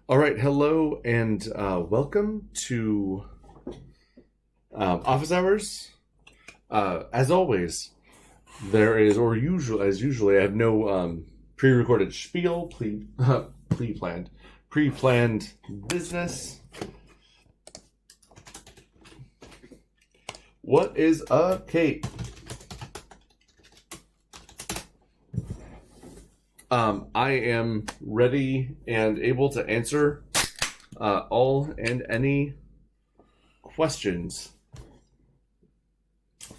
All right, hello and welcome to Office Hours. As always, there is, or usually, I have no pre-recorded spiel, pre-planned business. What is up, Kate? I am ready and able to answer all and any questions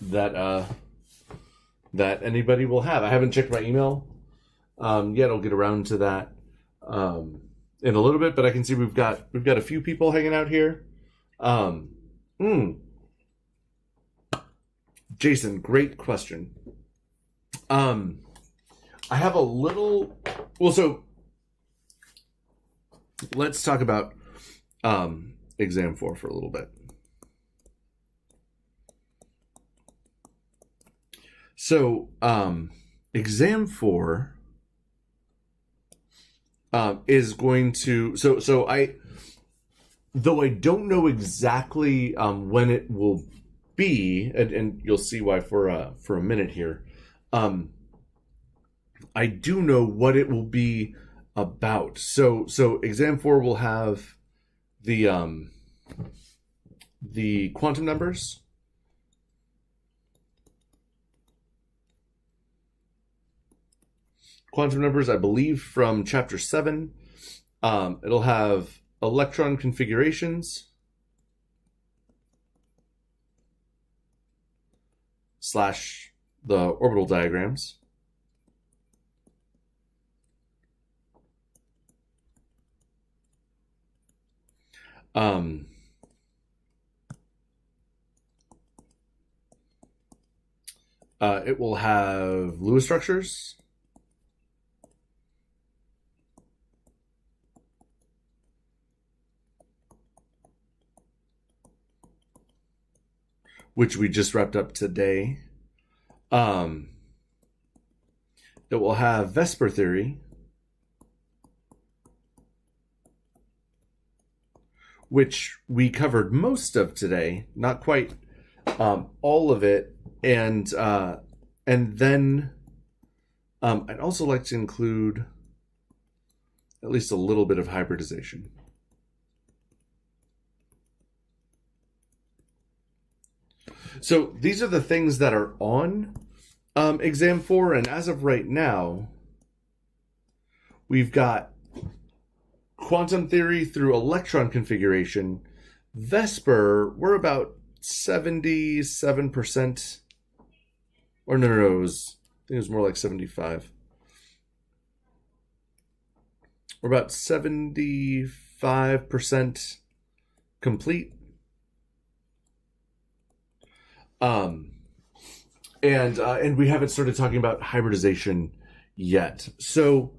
that anybody will have. I haven't checked my email yet. I'll get around to that in a little bit, but I can see we've got a few people hanging out here. Jason, great question. I have a little... Well, so let's talk about Exam 4 for a little bit. So, Exam 4 is going to... So I... Though I don't know exactly when it will be, and you'll see why for a minute here, I do know what it will be about. So Exam 4 will have the quantum numbers. Quantum numbers, I believe, from Chapter 7. It'll have electron configurations / the orbital diagrams. It will have Lewis structures. Which we just wrapped up today. It will have Vesper theory. Which we covered most of today, not quite all of it, and then I'd also like to include at least a little bit of hybridization. So these are the things that are on Exam 4, and as of right now, we've got quantum theory through electron configuration. Vesper, we're about 77%. Or no, I think it was more like 75. We're about 75% complete. And we haven't started talking about hybridization yet. So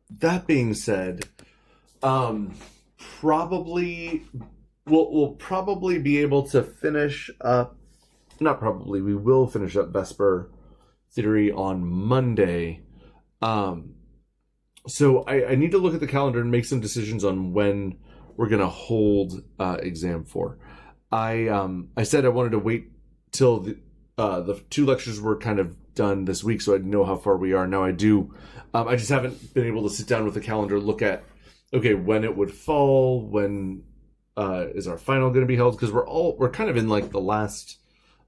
that being said, we'll probably be able to finish up, we will finish up Vesper theory on Monday. So I need to look at the calendar and make some decisions on when we're going to hold Exam 4. I said I wanted to wait till the two lectures were kind of done this week, so I know how far we are. Now I do. I just haven't been able to sit down with the calendar, look at, okay, when it would fall, when is our final going to be held? Because we're kind of in like the last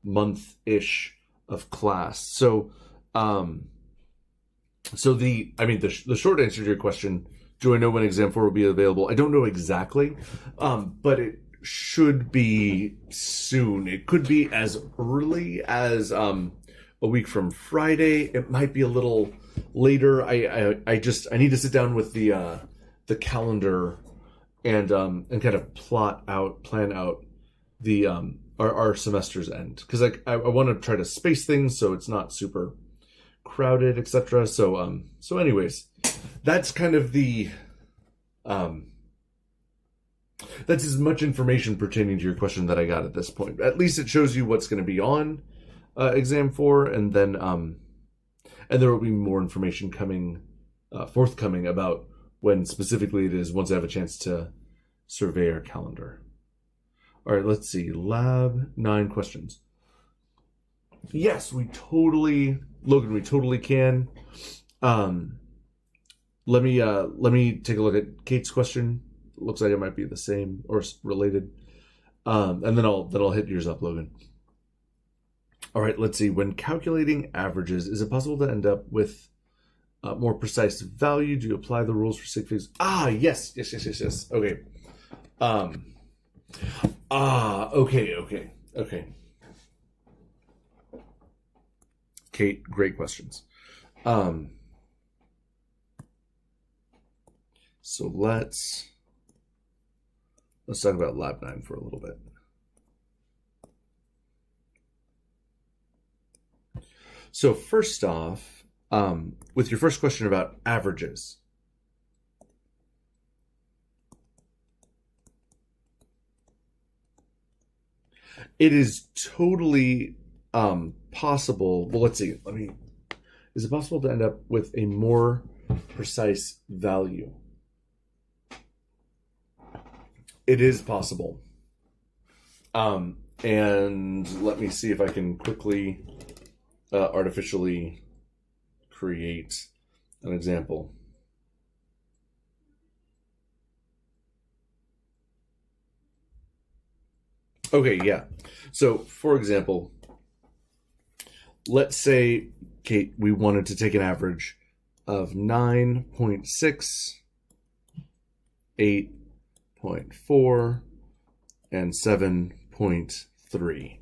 month-ish of class. So, the short answer to your question, do I know when Exam 4 will be available? I don't know exactly, but it should be soon. It could be as early as a week from Friday. It might be a little later. I need to sit down with the calendar and kind of plan out the our semester's end, because I want to try to space things so it's not super crowded, etc. So anyways, that's kind of the that's as much information pertaining to your question that I got at this point. At least it shows you what's going to be on Exam 4, and then there will be more information coming forthcoming about when specifically it is once I have a chance to survey our calendar. All right, let's see. Lab 9 questions. Yes, Logan, we totally can. Let me take a look at Kate's question. Looks like it might be the same or related. And then I'll hit yours up, Logan. All right, let's see. When calculating averages, is it possible to end up with a more precise value? Do you apply the rules for Sig Figs? Yes. Okay. Okay. Kate, great questions. So let's talk about Lab 9 for a little bit. So first off, with your first question about averages, it is totally possible. Well, let's see. Is it possible to end up with a more precise value? It is possible. And let me see if I can quickly artificially create an example. Okay, yeah. So, for example, let's say, Kate, we wanted to take an average of 9.6, 8.4, and 7.3.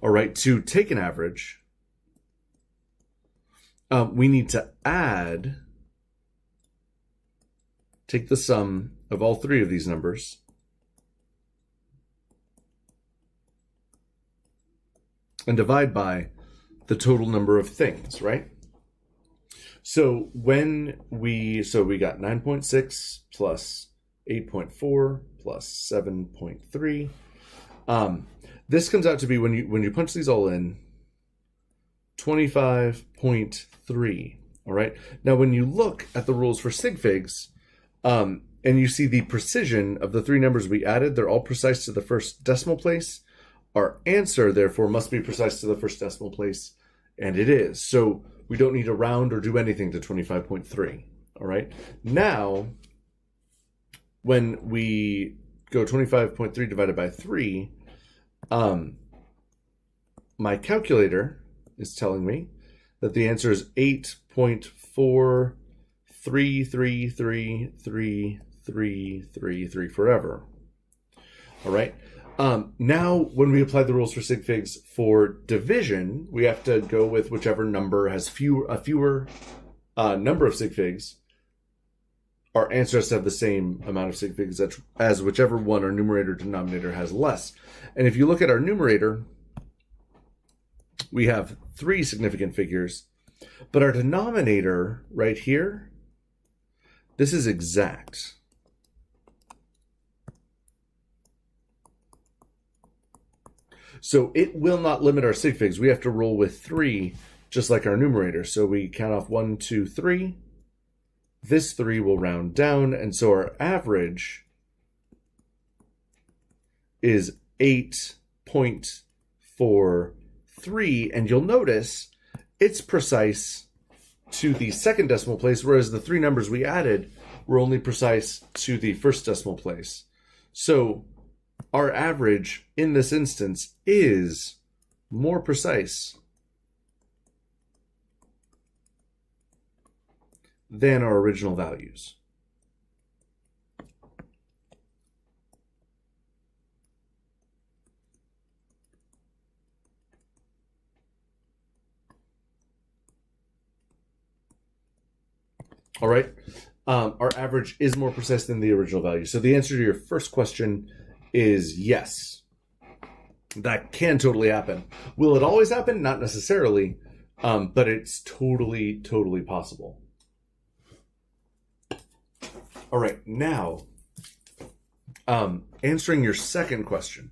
All right, to take an average, we need to take the sum of all three of these numbers and divide by the total number of things, right? So we got 9.6 plus 8.4 plus 7.3. This comes out to be, when you punch these all in, 25.3. All right. Now, when you look at the rules for Sig Figs, and you see the precision of the three numbers we added, they're all precise to the first decimal place. Our answer, therefore, must be precise to the first decimal place, and it is. So we don't need to round or do anything to 25.3. All right. Now, when we go 25.3 divided by 3, my calculator is telling me that the answer is 8.43333333 forever. All right. Now, when we apply the rules for Sig Figs for division, we have to go with whichever number has a fewer number of Sig Figs. Our answer has to have the same amount of Sig Figs as whichever one our numerator denominator has less. And if you look at our numerator, we have 3 significant figures, but our denominator right here, this is exact. So it will not limit our Sig Figs. We have to roll with 3, just like our numerator. So we count off 1, 2, 3. This 3 will round down, and so our average is 8.43, and you'll notice it's precise to the second decimal place, whereas the 3 numbers we added were only precise to the first decimal place. So our average in this instance is more precise than our original values. All right. Our average is more precise than the original value. So the answer to your first question is yes. That can totally happen. Will it always happen? Not necessarily, but it's totally, totally possible. All right, now, answering your second question.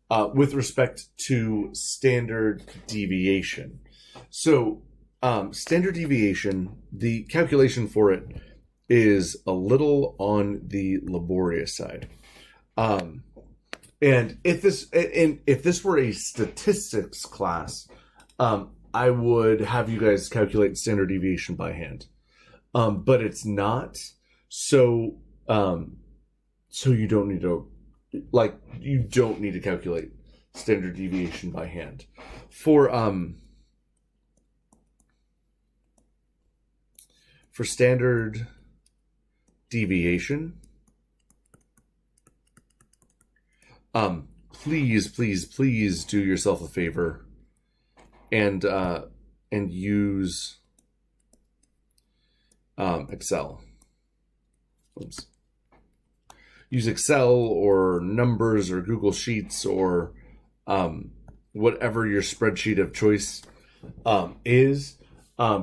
With respect to standard deviation. So, standard deviation, the calculation for it is a little on the laborious side. And if this were a statistics class, I would have you guys calculate standard deviation by hand. But it's not. So you don't need to calculate standard deviation by hand. For standard deviation, please do yourself a favor and use Excel. Oops. Use Excel or Numbers or Google Sheets or whatever your spreadsheet of choice is,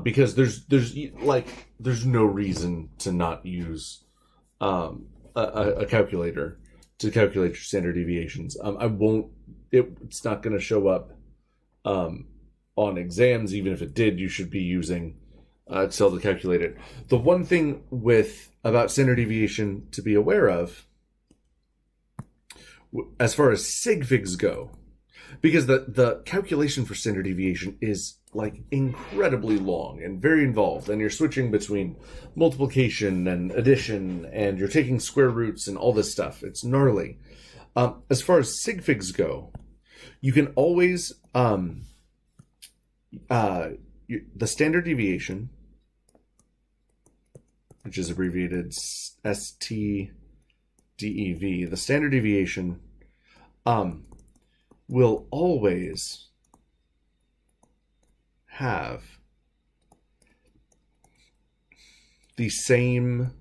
because there's no reason to not use a calculator to calculate your standard deviations. It's not going to show up on exams. Even if it did, you should be using Excel to calculate it. The one thing about standard deviation to be aware of, as far as Sig Figs go, because the calculation for standard deviation is like incredibly long and very involved, and you're switching between multiplication and addition, and you're taking square roots and all this stuff. It's gnarly. As far as Sig Figs go, you can always the standard deviation, which is abbreviated STDEV, the standard deviation will always have the same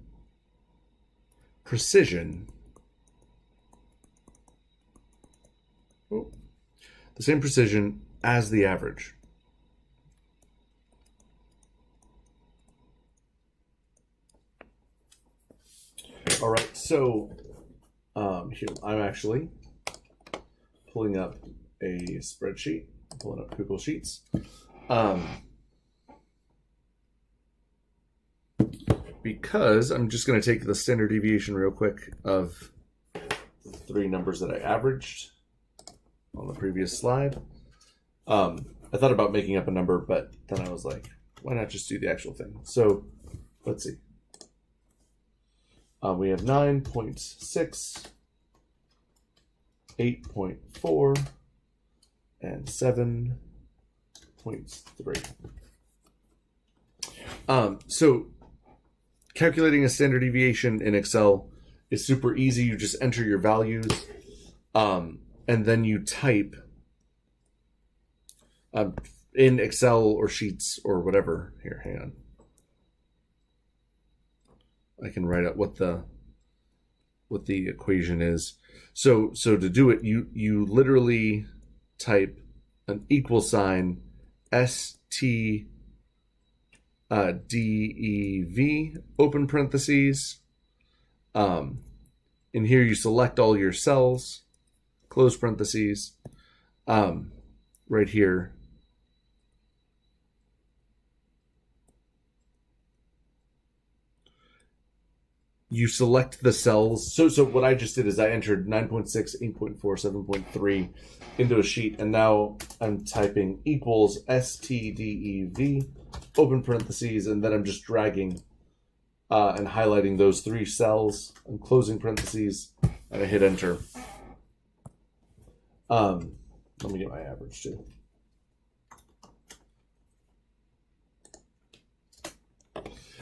precision, as the average. All right, so here I'm actually pulling up a spreadsheet, pulling up Google Sheets. Because I'm just going to take the standard deviation real quick of the three numbers that I averaged on the previous slide. I thought about making up a number, but then I was like, why not just do the actual thing? So let's see. We have 9.6, 8.4, and 7.3. So calculating a standard deviation in Excel is super easy. You just enter your values, and then you type in Excel or Sheets or whatever. Here, hang on. I can write out what the equation is. So to do it, you literally type an equal sign STDEV, open parentheses. In here you select all your cells, close parentheses. Right here, you select the cells. So what I just did is I entered 9.6, 8.4, 7.3 into a sheet, and now I'm typing equals STDEV, open parentheses, and then I'm just dragging and highlighting those three cells and closing parentheses, and I hit enter. Let me get my average too.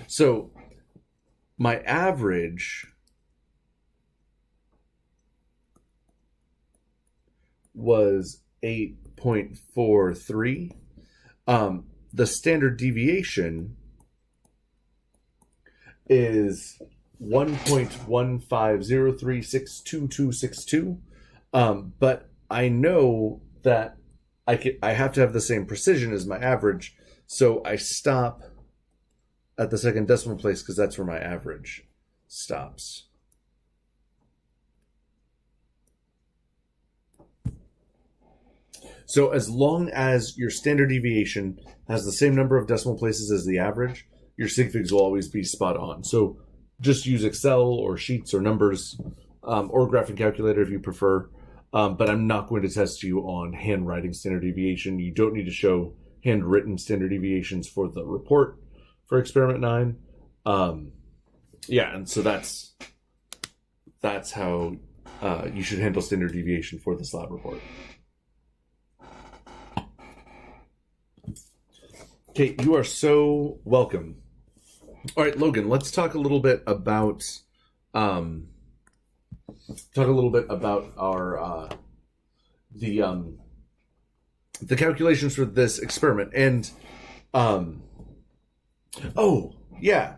So my average was 8.43. The standard deviation is 1.1503622262. But I know that I have to have the same precision as my average, so I stop at the second decimal place because that's where my average stops. So as long as your standard deviation has the same number of decimal places as the average, your sig figs will always be spot on. So just use Excel or sheets or numbers, or graphing calculator if you prefer. But I'm not going to test you on handwriting standard deviation. You don't need to show handwritten standard deviations for the report for experiment 9. And so that's how you should handle standard deviation for this lab report. Kate, you are so welcome. All right, Logan, let's talk a little bit about our the calculations for this experiment. And oh yeah.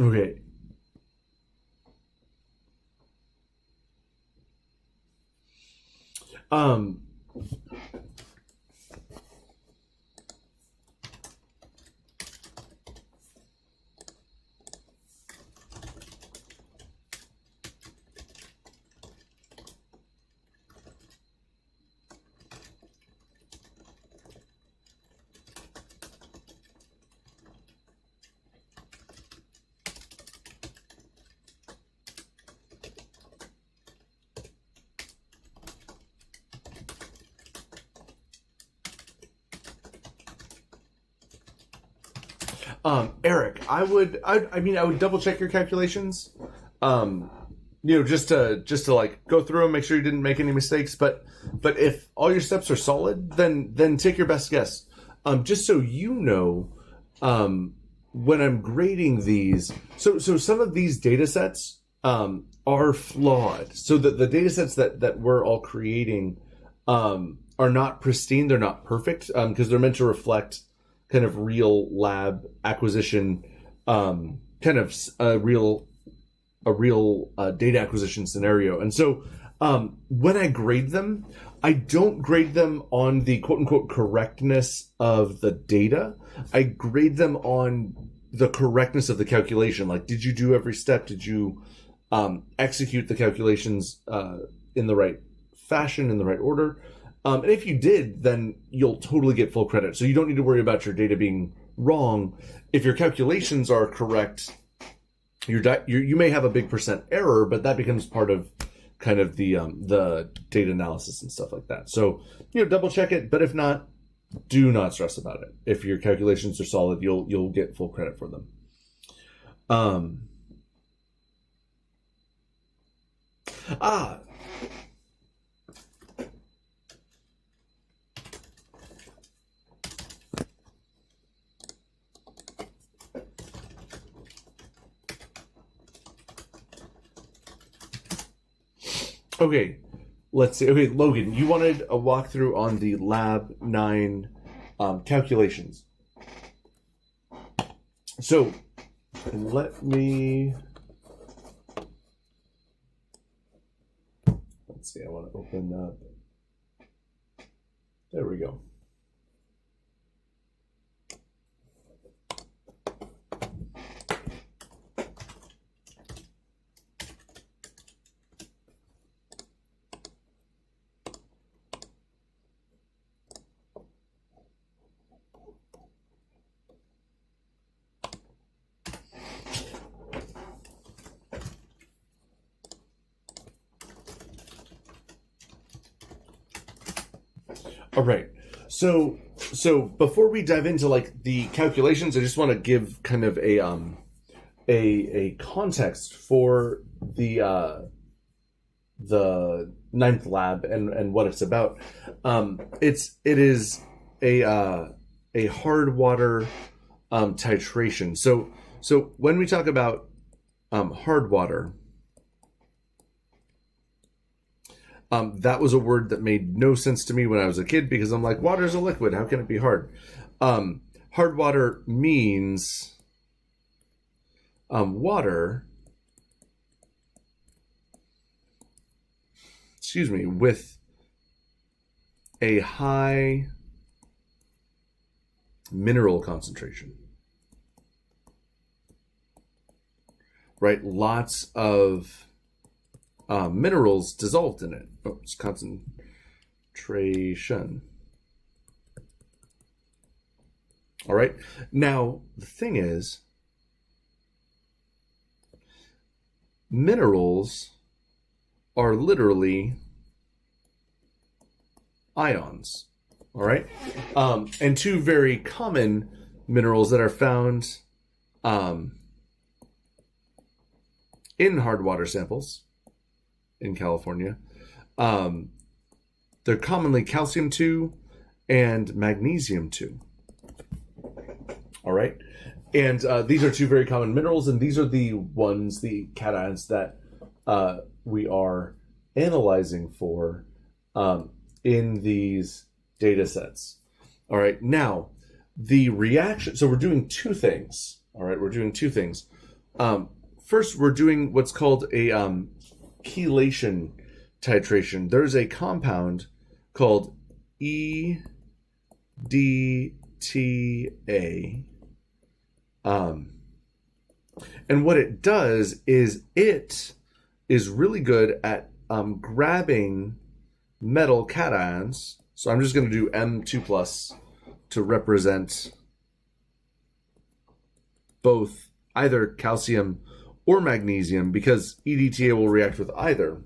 Okay. Eric, I would double check your calculations. Just to like go through them, make sure you didn't make any mistakes. But if all your steps are solid, then take your best guess. Just so you know, when I'm grading these, so some of these data sets are flawed. So the data sets that we're all creating are not pristine. They're not perfect because they're meant to reflect kind of real lab acquisition, kind of a real data acquisition scenario. And so when I grade them, I don't grade them on the quote unquote correctness of the data. I grade them on the correctness of the calculation. Like, did you do every step? Did you execute the calculations in the right fashion, in the right order? And if you did, then you'll totally get full credit. So you don't need to worry about your data being wrong. If your calculations are correct, you may have a big % error, but that becomes part of kind of the data analysis and stuff like that. So, double check it. But if not, do not stress about it. If your calculations are solid, you'll get full credit for them. Okay, let's see. Okay, Logan, you wanted a walkthrough on the Lab 9 calculations. So, let's see, I want to open up. There we go. All right, so So before we dive into like the calculations, I just want to give kind of a context for the ninth lab and what it's about. It is a hard water titration. So when we talk about hard water, that was a word that made no sense to me when I was a kid because I'm like, water is a liquid. How can it be hard? Hard water means water, with a high mineral concentration. Right? Lots of minerals dissolved in it. Oh, it's concentration. All right. Now, the thing is, minerals are literally ions. All right. And two very common minerals that are found in hard water samples in California. They're commonly calcium 2 and magnesium 2. All right. And these are two very common minerals, and these are the ones, the cations that we are analyzing for in these data sets. All right. Now, the reaction. So we're doing two things. All right. We're doing two things. First, we're doing what's called a chelation titration. There's a compound called EDTA. And what it does is it is really good at grabbing metal cations. So I'm just going to do M2 plus to represent both either calcium or magnesium, because EDTA will react with either.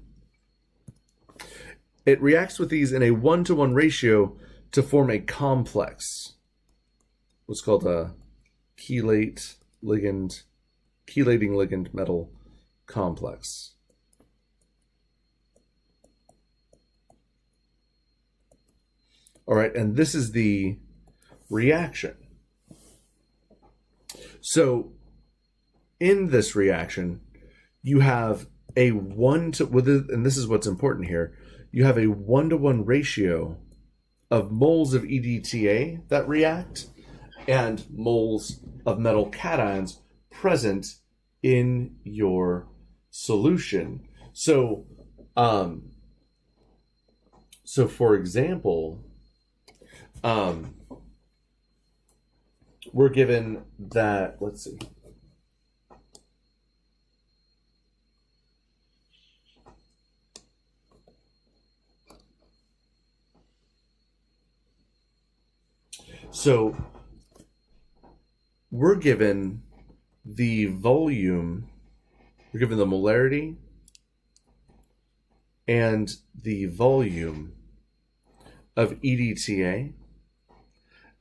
It reacts with these in a 1-to-1 ratio to form a complex, what's called a chelating ligand metal complex. All right, and this is the reaction. So in this reaction, you have a and this is what's important here, you have a 1-to-1 ratio of moles of EDTA that react and moles of metal cations present in your solution. So, for example, we're given that, let's see. So we're given the volume, we're given the molarity and the volume of EDTA,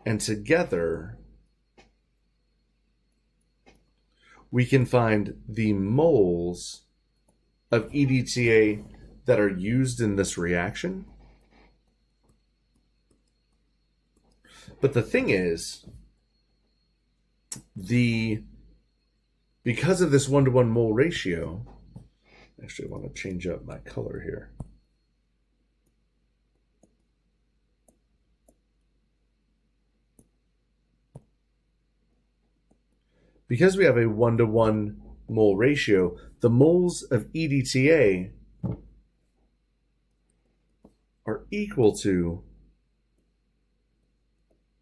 and together we can find the moles of EDTA that are used in this reaction. But the thing is, because of this 1-to-1 mole ratio, actually I want to change up my color here. Because we have a 1-to-1 mole ratio, the moles of EDTA are equal to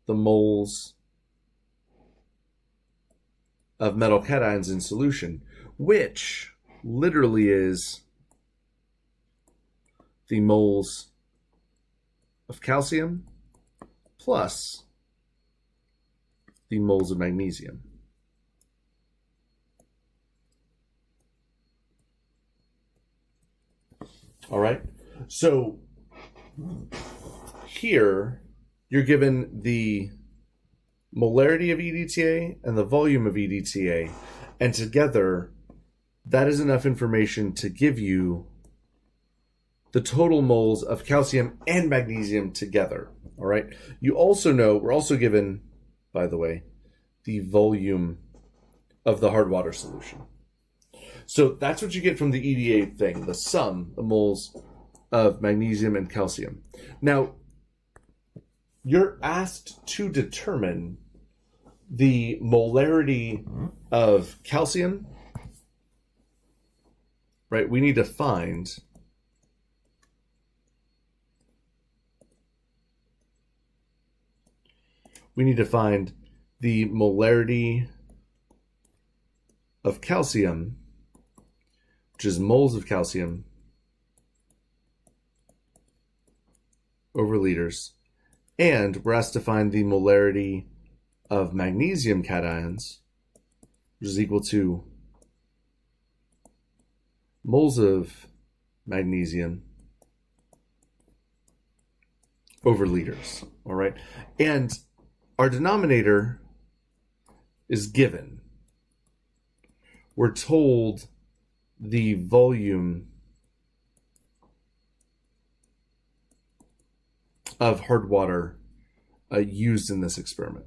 the moles of metal cations in solution, which literally is the moles of calcium plus the moles of magnesium. All right, so here you're given the molarity of EDTA and the volume of EDTA, and together that is enough information to give you the total moles of calcium and magnesium together. All right. You also know, we're also given, by the way, the volume of the hard water solution. So that's what you get from the EDA thing, the sum, the moles of magnesium and calcium. Now, you're asked to determine the molarity of calcium, right? We need to find the molarity of calcium, which is moles of calcium over liters, and we're asked to find the molarity of magnesium cations, which is equal to moles of magnesium over liters. All right. And our denominator is given. We're told the volume of hard water used in this experiment.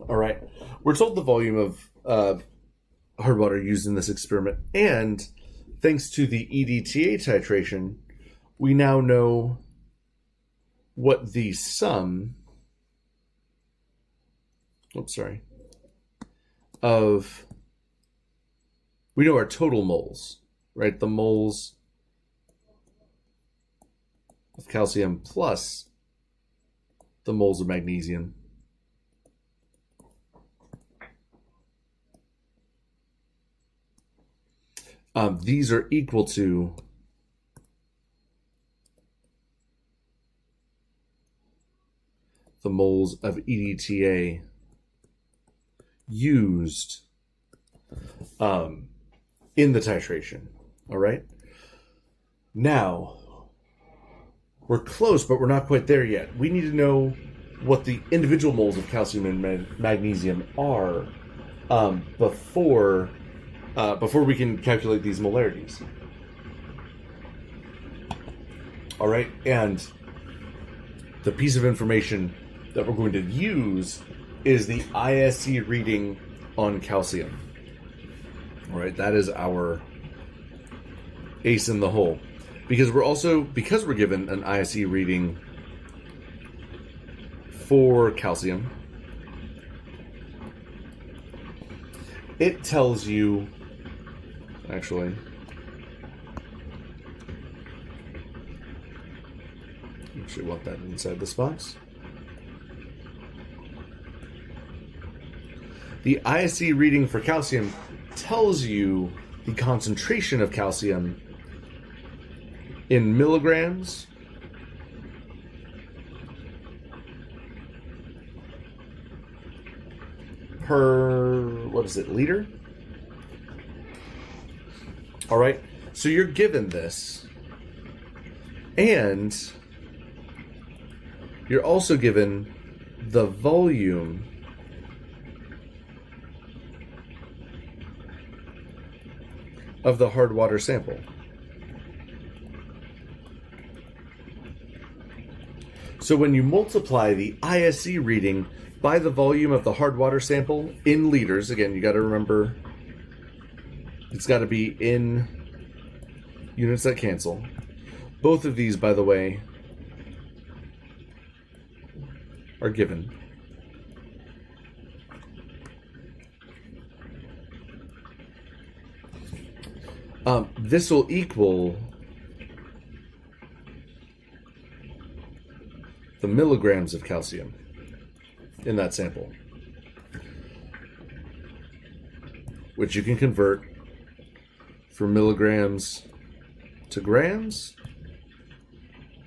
All right. We're told the volume of hard water used in this experiment, and thanks to the EDTA titration, we now know what the sum we know our total moles, right? The moles of calcium plus the moles of magnesium. These are equal to the moles of EDTA used in the titration. All right. Now, we're close, but we're not quite there yet. We need to know what the individual moles of calcium and magnesium are before we can calculate these molarities. All right, and the piece of information that we're going to use is the ISE reading on calcium. All right, that is our ace in the hole. Because we're given an ISE reading for calcium, it tells you, actually, want that inside this box. The ISE reading for calcium tells you the concentration of calcium in milligrams per, liter? All right, so you're given this, and you're also given the volume of the hard water sample. So when you multiply the ISE reading by the volume of the hard water sample in liters, again, you got to remember it's got to be in units that cancel. Both of these, by the way, are given. This will equal the milligrams of calcium in that sample, which you can convert from milligrams to grams,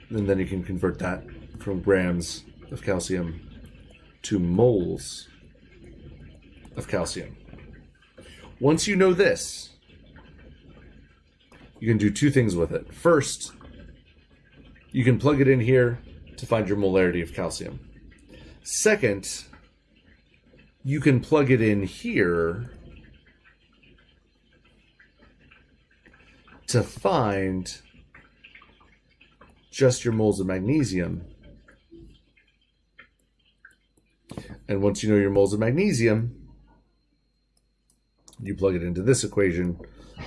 and then you can convert that from grams of calcium to moles of calcium. Once you know this, you can do two things with it. First, you can plug it in here to find your molarity of calcium. Second, you can plug it in here to find just your moles of magnesium. And once you know your moles of magnesium, you plug it into this equation,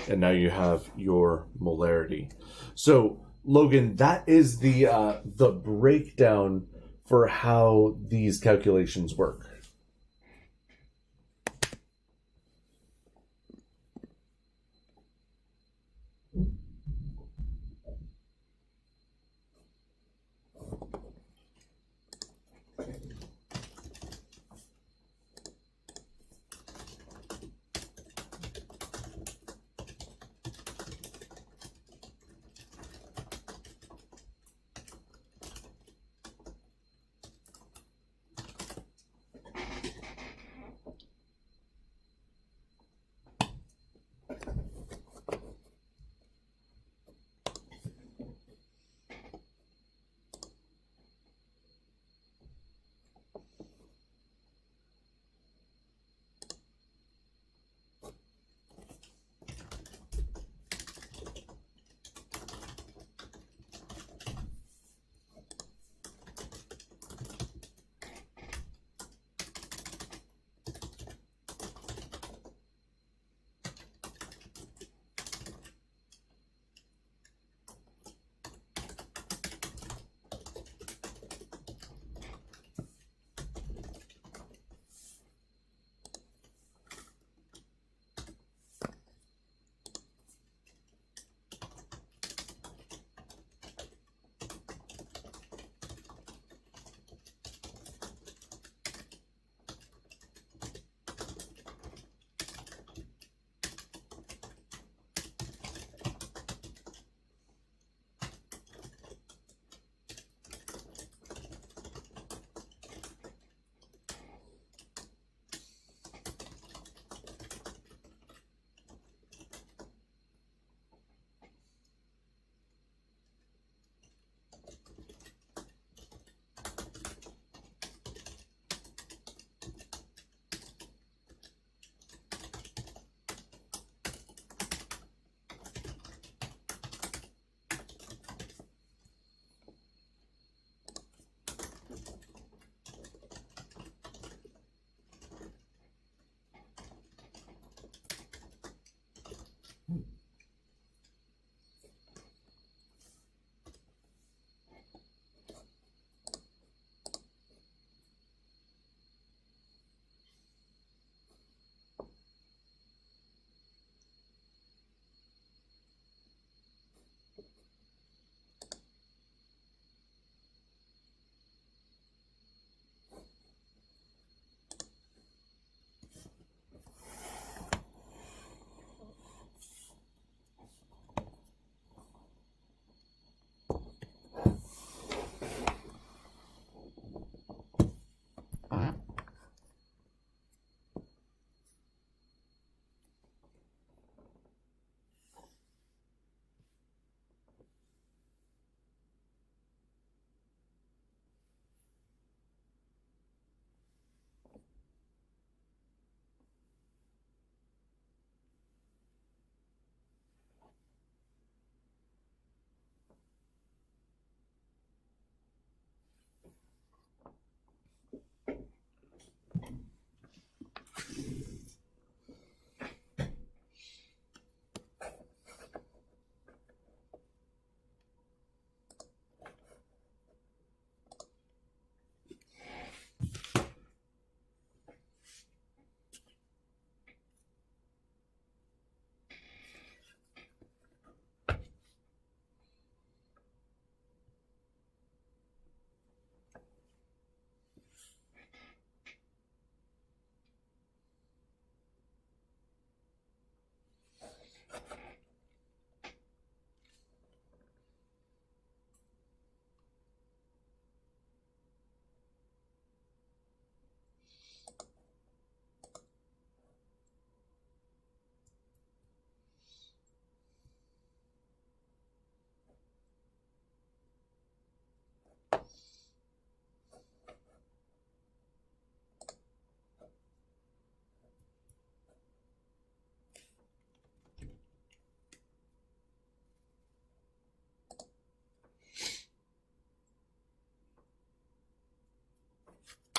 and now you have your molarity. So, Logan, that is the breakdown for how these calculations work.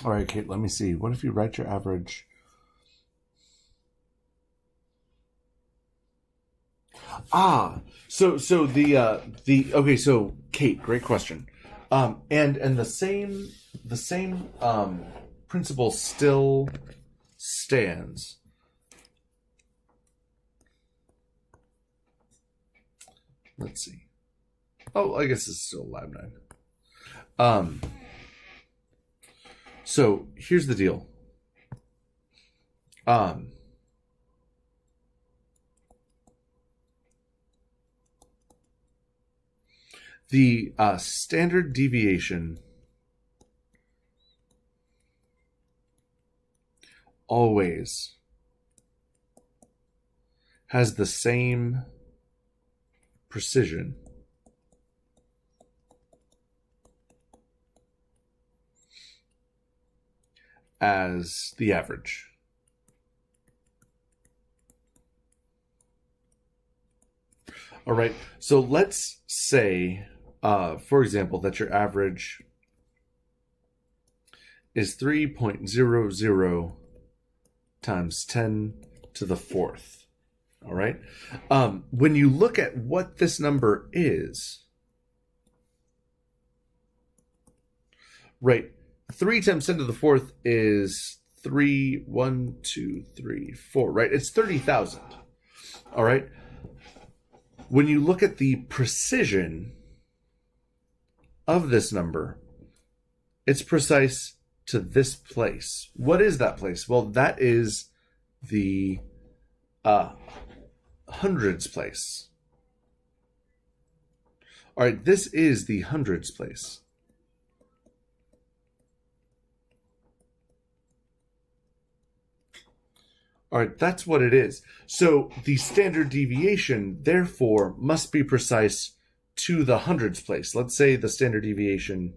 All right, Kate, let me see. What if you write your average? So okay, so Kate, great question. And the same principle still stands. Let's see. Oh, I guess it's still Lab 9. So here's the deal. The standard deviation always has the same precision as the average. All right, so let's say, for example, that your average is 3.00 times 10 to the fourth. All right. When you look at what this number is, right, 3 times 10 to the fourth is 3, 1, 2, 3, 4, right? It's 30,000. All right. When you look at the precision of this number, it's precise to this place. What is that place? Well, that is the hundreds place. All right, this is the hundreds place. All right, that's what it is. So the standard deviation, therefore, must be precise to the hundreds place. Let's say the standard deviation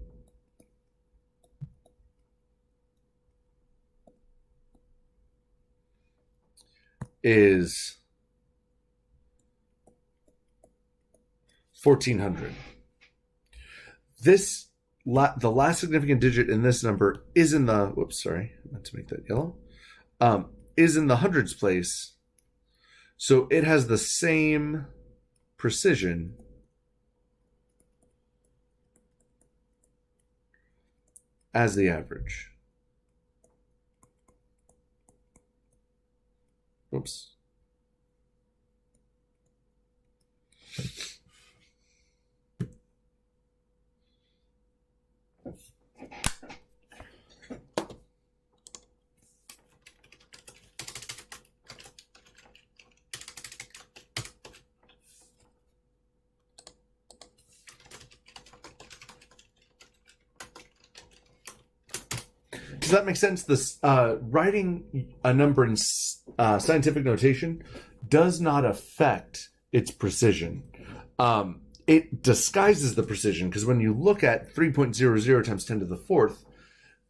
is 1400. This, the last significant digit in this number is in the, whoops, sorry, I meant to make that yellow, is in the hundreds place. So it has the same precision as the average. Oops. Does that make sense? This writing a number in scientific notation does not affect its precision. It disguises the precision, because when you look at 3.00 times 10 to the fourth,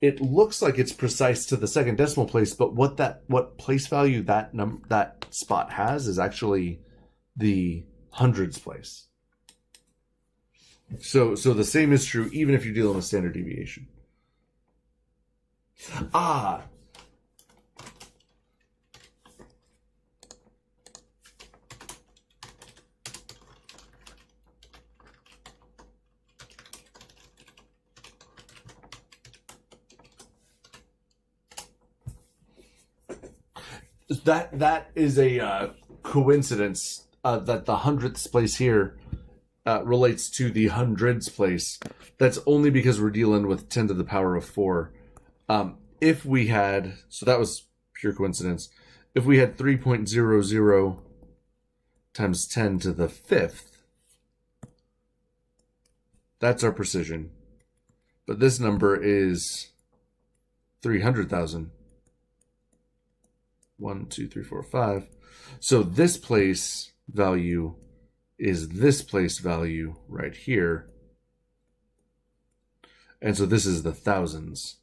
it looks like it's precise to the second decimal place, but what place value that spot has is actually the hundreds place. So the same is true even if you're dealing with standard deviation. That is a coincidence that the hundredths place here relates to the hundreds place. That's only because we're dealing with 10 to the power of 4. If we had, so that was pure coincidence. If we had 3.00 times 10 to the fifth, that's our precision. But this number is 300,000. 1, 2, 3, 4, 5. So this place value is this place value right here. And so this is the thousands.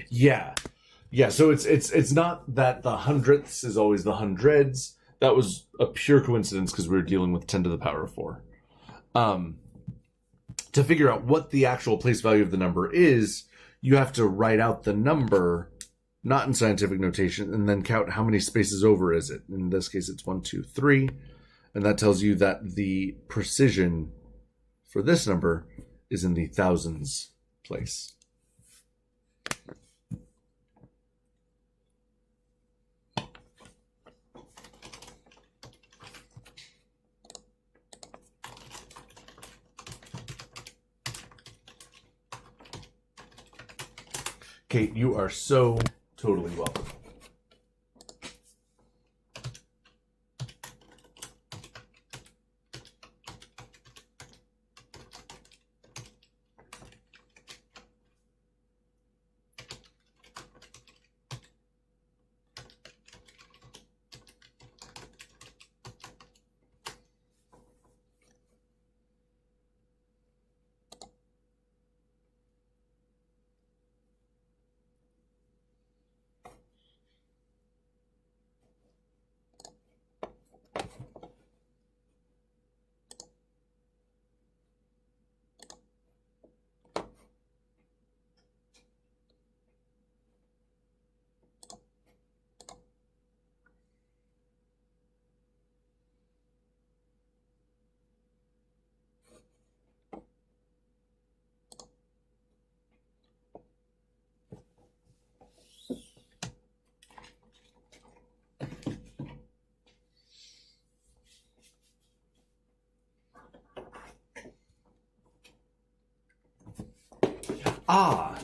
Yeah. So it's not that the hundredths is always the hundreds. That was a pure coincidence because we were dealing with 10 to the power of 4. to figure out what the actual place value of the number is, you have to write out the number, not in scientific notation, and then count how many spaces over is it. In this case, it's 1, 2, 3. And that tells you that the precision for this number is in the thousands place. Kate, you are so totally welcome. Ah.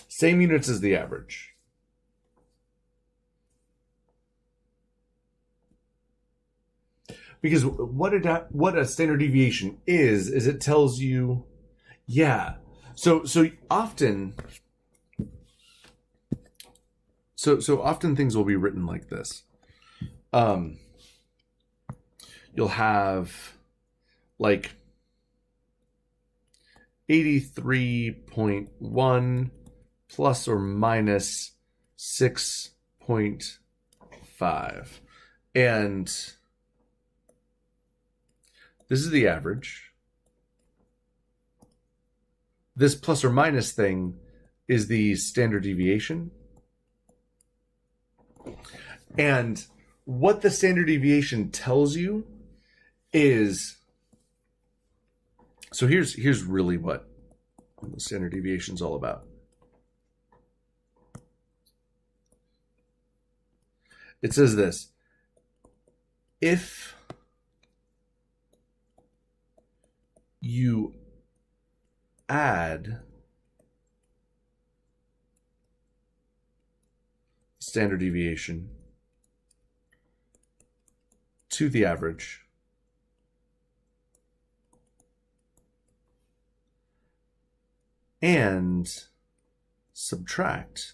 Same units as the average. Because what a standard deviation is it tells you, yeah. So often things will be written like this. You'll have like 83.1 plus or minus 6.5. And this is the average. This plus or minus thing is the standard deviation. And what the standard deviation tells you is, so here's really what the standard deviation is all about. It says this: if you add standard deviation to the average, and subtract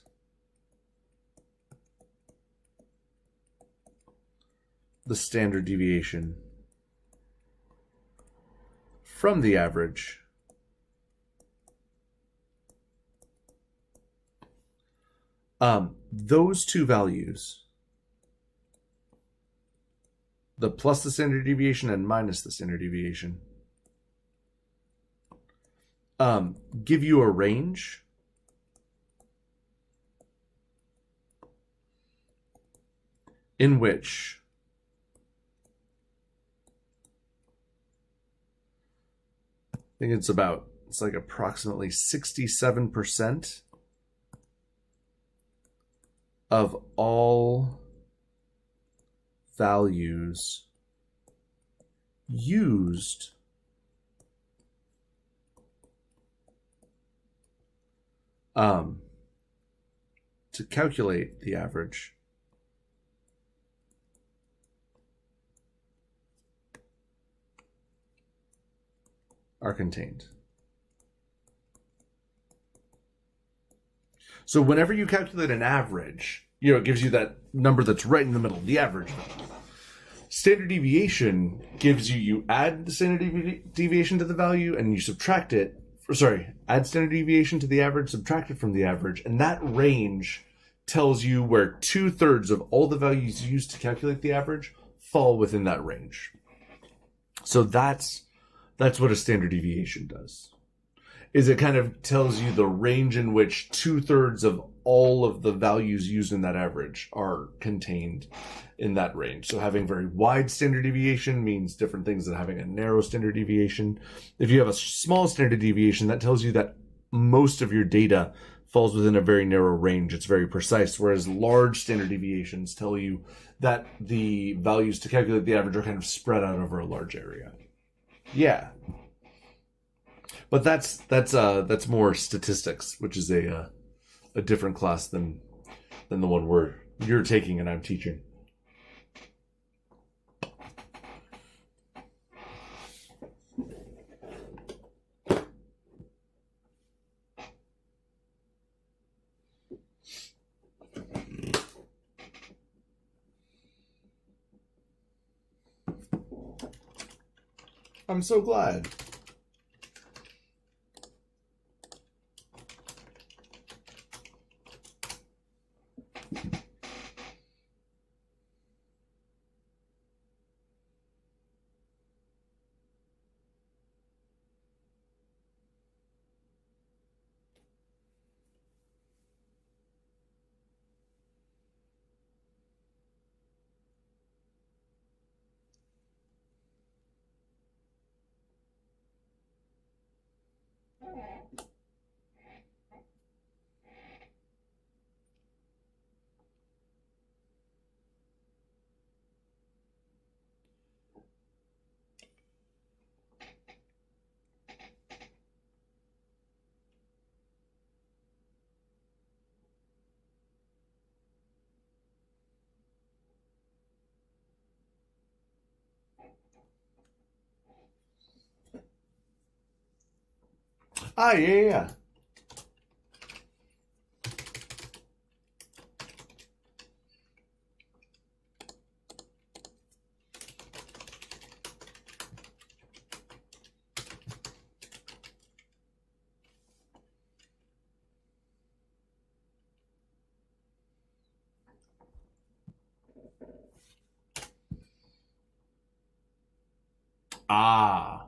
the standard deviation from the average, those two values, the plus the standard deviation and minus the standard deviation, give you a range in which I think it's like approximately 67% of all values used to calculate the average are contained. So whenever you calculate an average, it gives you that number that's right in the middle, the average value. Standard deviation gives you add the standard deviation to the value and you subtract it. Add standard deviation to the average, subtract it from the average, and that range tells you where 2/3 of all the values used to calculate the average fall within that range. So that's what a standard deviation does. Is it kind of tells you the range in which 2/3 of all of the values used in that average are contained in that range. So having very wide standard deviation means different things than having a narrow standard deviation. If you have a small standard deviation, that tells you that most of your data falls within a very narrow range. It's very precise, whereas large standard deviations tell you that the values to calculate the average are kind of spread out over a large area. Yeah. But that's more statistics, which is a different class than the one you're taking and I'm teaching. I'm so glad. Yeah. Ah.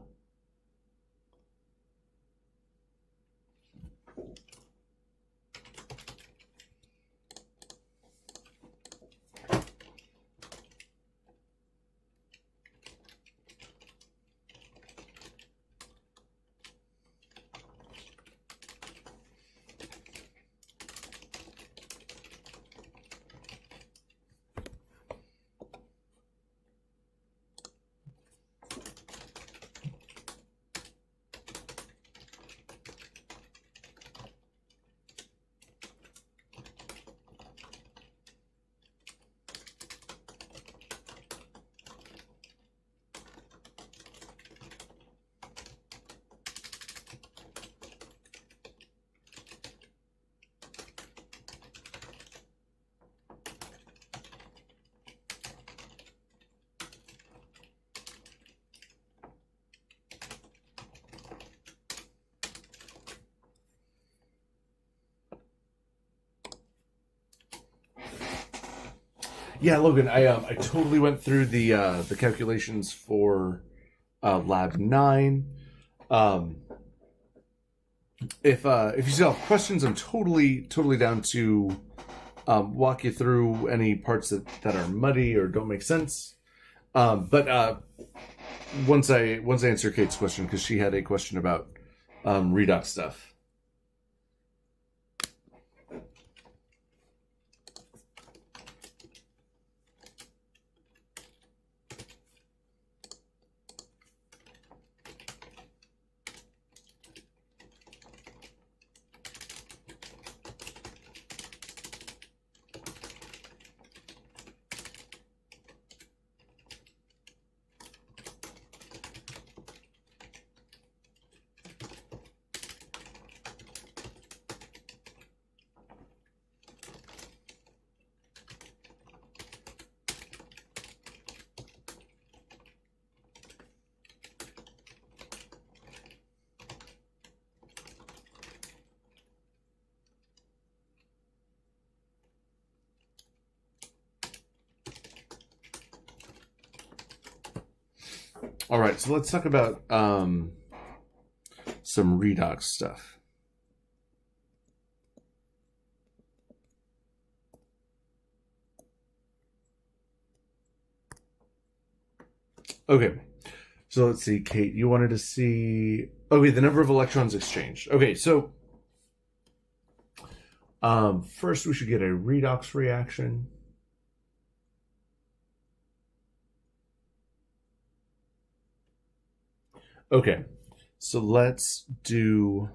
Yeah, Logan, I totally went through the calculations for Lab 9. If you still have questions, I'm totally down to walk you through any parts that are muddy or don't make sense. But once I answer Kate's question, because she had a question about redox stuff. All right, so let's talk about some redox stuff. Okay, so let's see, Kate, you wanted to see... Okay, the number of electrons exchanged. Okay, so first we should get a redox reaction. Okay, so let's do...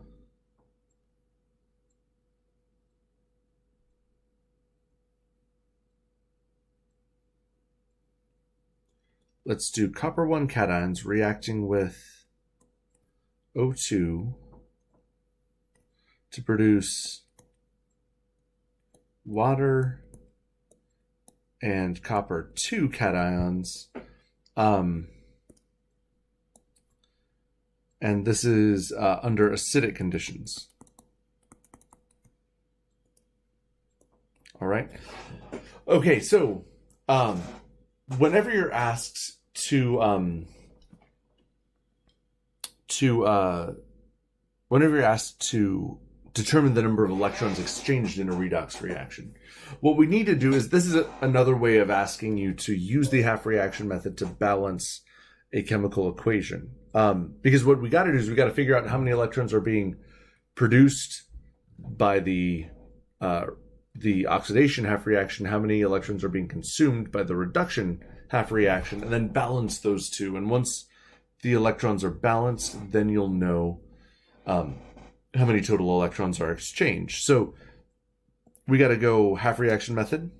Let's do copper 1 cations reacting with O2 to produce water and copper 2 cations. And this is under acidic conditions. All right. Okay, so whenever you're asked to determine the number of electrons exchanged in a redox reaction, what we need to do is, this is another way of asking you to use the half reaction method to balance a chemical equation. Because what we got to do is we got to figure out how many electrons are being produced by the oxidation half reaction, how many electrons are being consumed by the reduction half reaction, and then balance those two. And once the electrons are balanced, then you'll know how many total electrons are exchanged. So we got to go half reaction method.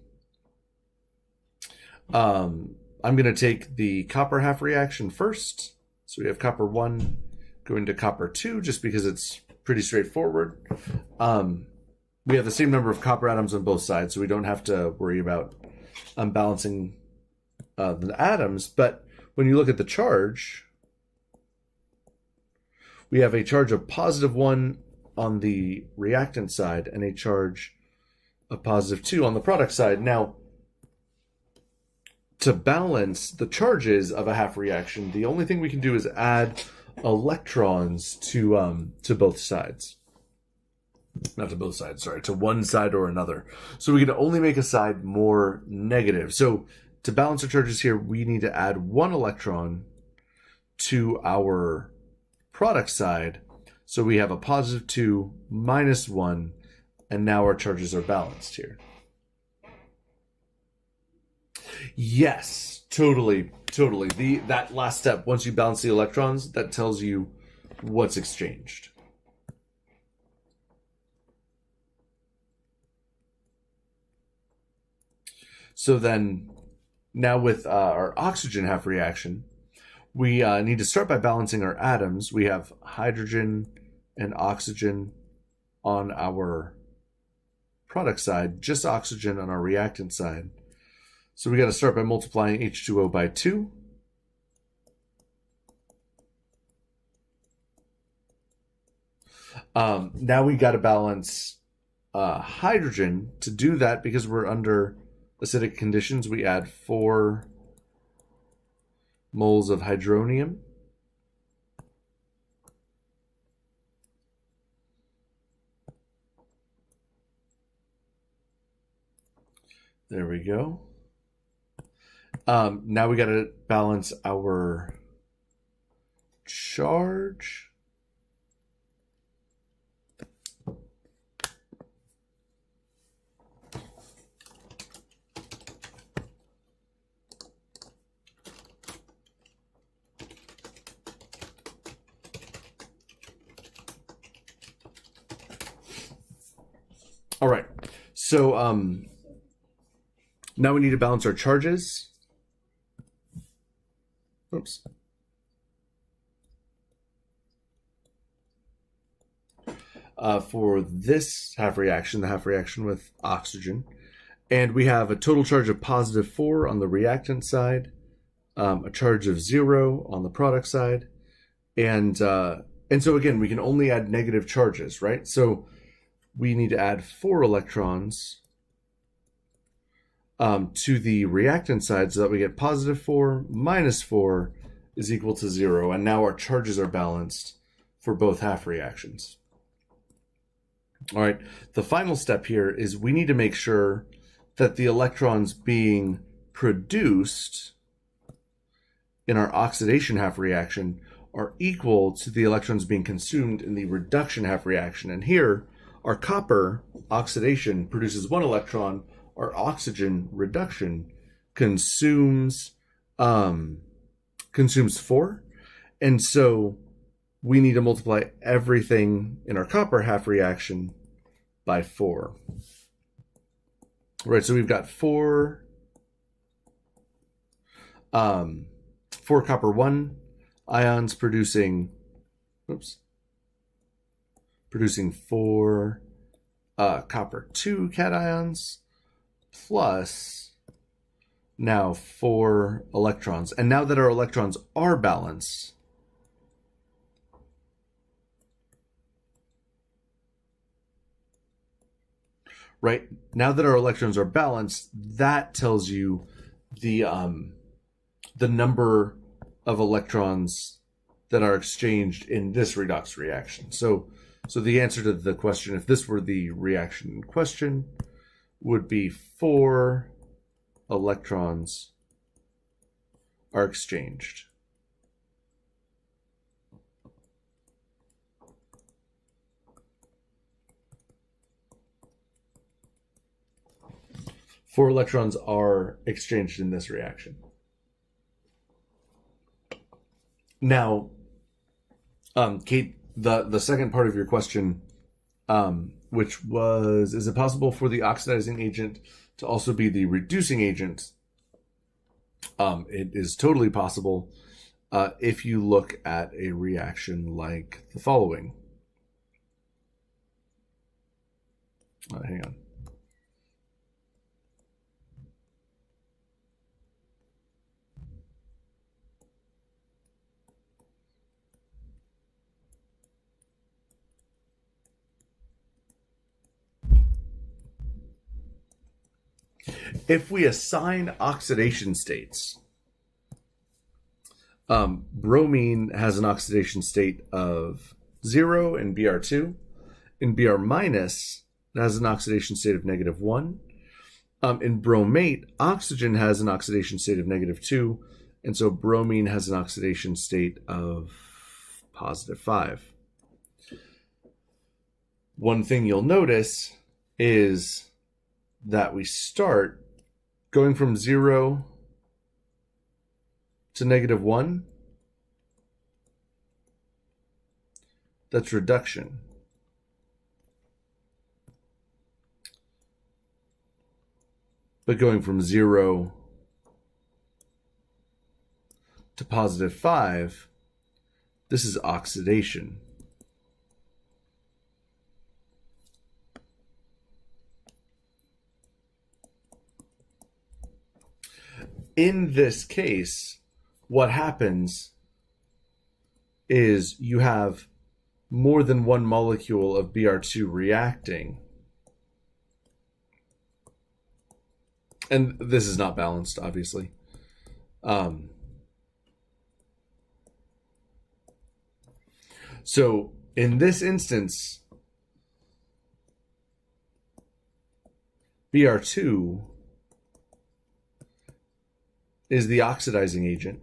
I'm going to take the copper half reaction first. So we have copper 1 going to copper 2, just because it's pretty straightforward. We have the same number of copper atoms on both sides, so we don't have to worry about balancing the atoms. But when you look at the charge, we have a charge of +1 on the reactant side and a charge of +2 on the product side. Now, to balance the charges of a half reaction, the only thing we can do is add electrons to both sides. Not to both sides, sorry, to one side or another. So we can only make a side more negative. So to balance our charges here, we need to add 1 electron to our product side. So we have a +2 -1, and now our charges are balanced here. Yes, totally. That last step, once you balance the electrons, that tells you what's exchanged. So then, now with our oxygen half reaction, we need to start by balancing our atoms. We have hydrogen and oxygen on our product side, just oxygen on our reactant side. So we got to start by multiplying H2O by 2. Now we got to balance hydrogen. To do that, because we're under acidic conditions, we add 4 moles of hydronium. There we go. Now we got to balance our charge. All right. So now we need to balance our charges. Oops. For this half reaction, the half reaction with oxygen, and we have a total charge of +4 on the reactant side, a charge of 0 on the product side, and so again, we can only add negative charges, right? So we need to add 4 electrons to the reactant side so that we get +4, -4, is equal to 0, and now our charges are balanced for both half reactions. All right, the final step here is we need to make sure that the electrons being produced in our oxidation half reaction are equal to the electrons being consumed in the reduction half reaction. And here, our copper oxidation produces 1 electron, our oxygen reduction consumes 4. And so we need to multiply everything in our copper half reaction by 4. Right, so we've got 4 copper 1 ions producing 4 copper 2 cations plus now 4 electrons. And now that our electrons are balanced, right? Now that our electrons are balanced, that tells you the number of electrons that are exchanged in this redox reaction. So the answer to the question, if this were the reaction in question, would be 4 electrons are exchanged. Four electrons are exchanged in this reaction. Now, Kate, the second part of your question, which was, is it possible for the oxidizing agent to also be the reducing agent? It is totally possible if you look at a reaction like the following. Hang on. If we assign oxidation states, bromine has an oxidation state of 0 in Br2. In Br minus, it has an oxidation state of -1. In bromate, oxygen has an oxidation state of -2. And so bromine has an oxidation state of +5. One thing you'll notice is that we start going from 0 to -1. That's reduction. But going from 0 to +5, this is oxidation. In this case, what happens is you have more than one molecule of Br2 reacting. And this is not balanced, obviously. So in this instance, Br2 is the oxidizing agent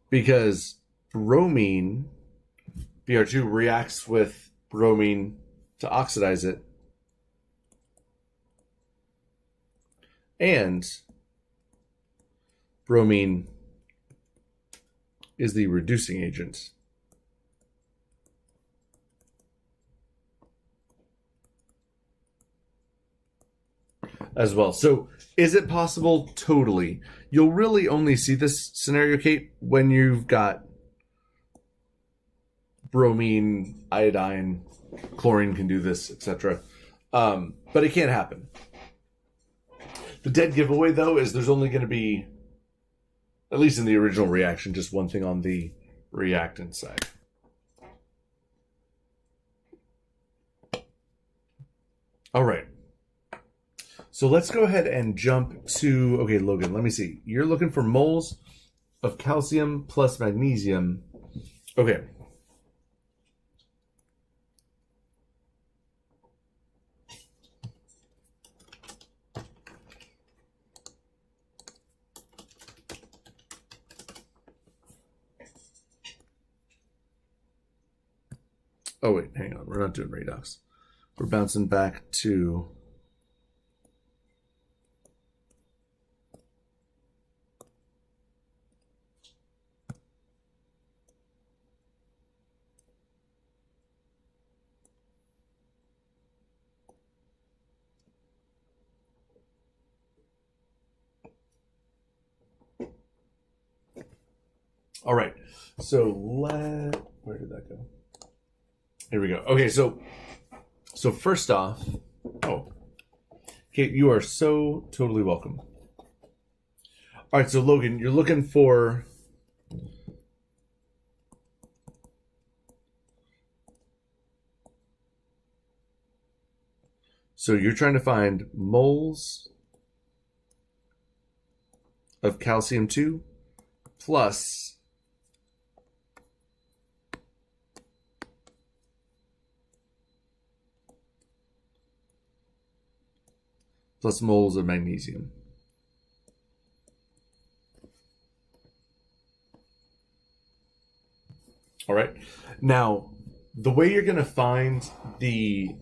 because bromine, Br2 reacts with bromine to oxidize it, and bromine is the reducing agent. As well. So is it possible? Totally. You'll really only see this scenario, Kate, when you've got bromine, iodine, chlorine can do this, etc. But it can't happen. The dead giveaway, though, is there's only going to be, at least in the original reaction, just one thing on the reactant side. All right. So let's go ahead and jump to, okay, Logan, let me see. You're looking for moles of calcium plus magnesium. Okay. Oh, wait, hang on. We're not doing Redox. We're bouncing back to... All right. So where did that go? Here we go. Okay, so first off, oh, Kate, you are so totally welcome. All right, so Logan, you're looking for so you're trying to find moles of calcium 2 plus moles of magnesium. All right. Now, the way you're going to find the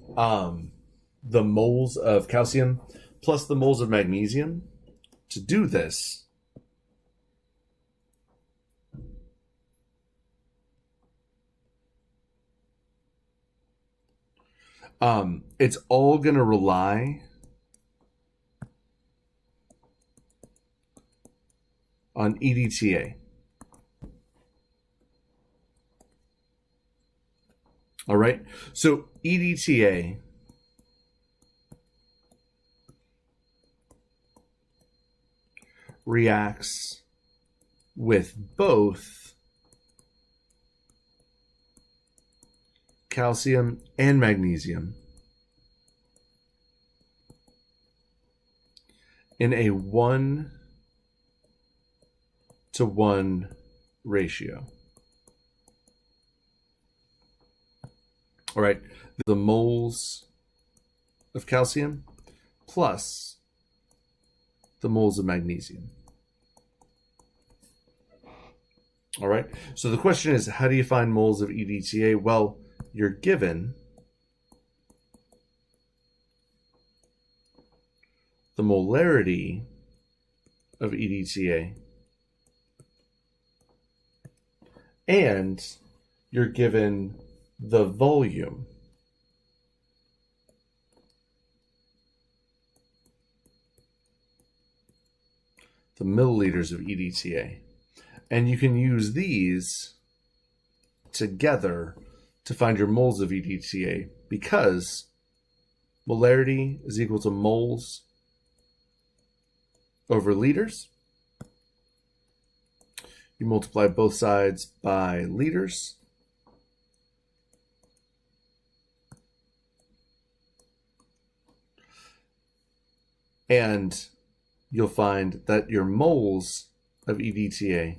moles of calcium plus the moles of magnesium, to do this, it's all going to rely on EDTA. All right. So EDTA reacts with both calcium and magnesium in a 1-to-1 ratio. All right, the moles of calcium plus the moles of magnesium. All right, so the question is, how do you find moles of EDTA? Well, you're given the molarity of EDTA and you're given the volume. The milliliters of EDTA. And you can use these together to find your moles of EDTA because molarity is equal to moles over liters. You multiply both sides by liters. And you'll find that your moles of EDTA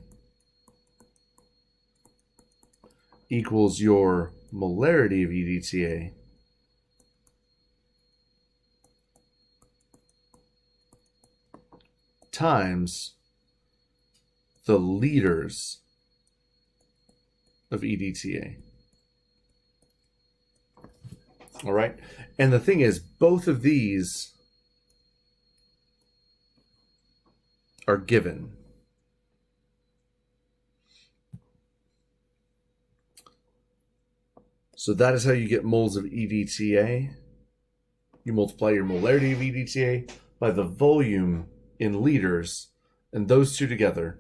equals your molarity of EDTA times the liters of EDTA. All right. And the thing is, both of these are given. So that is how you get moles of EDTA. You multiply your molarity of EDTA by the volume in liters, and those two together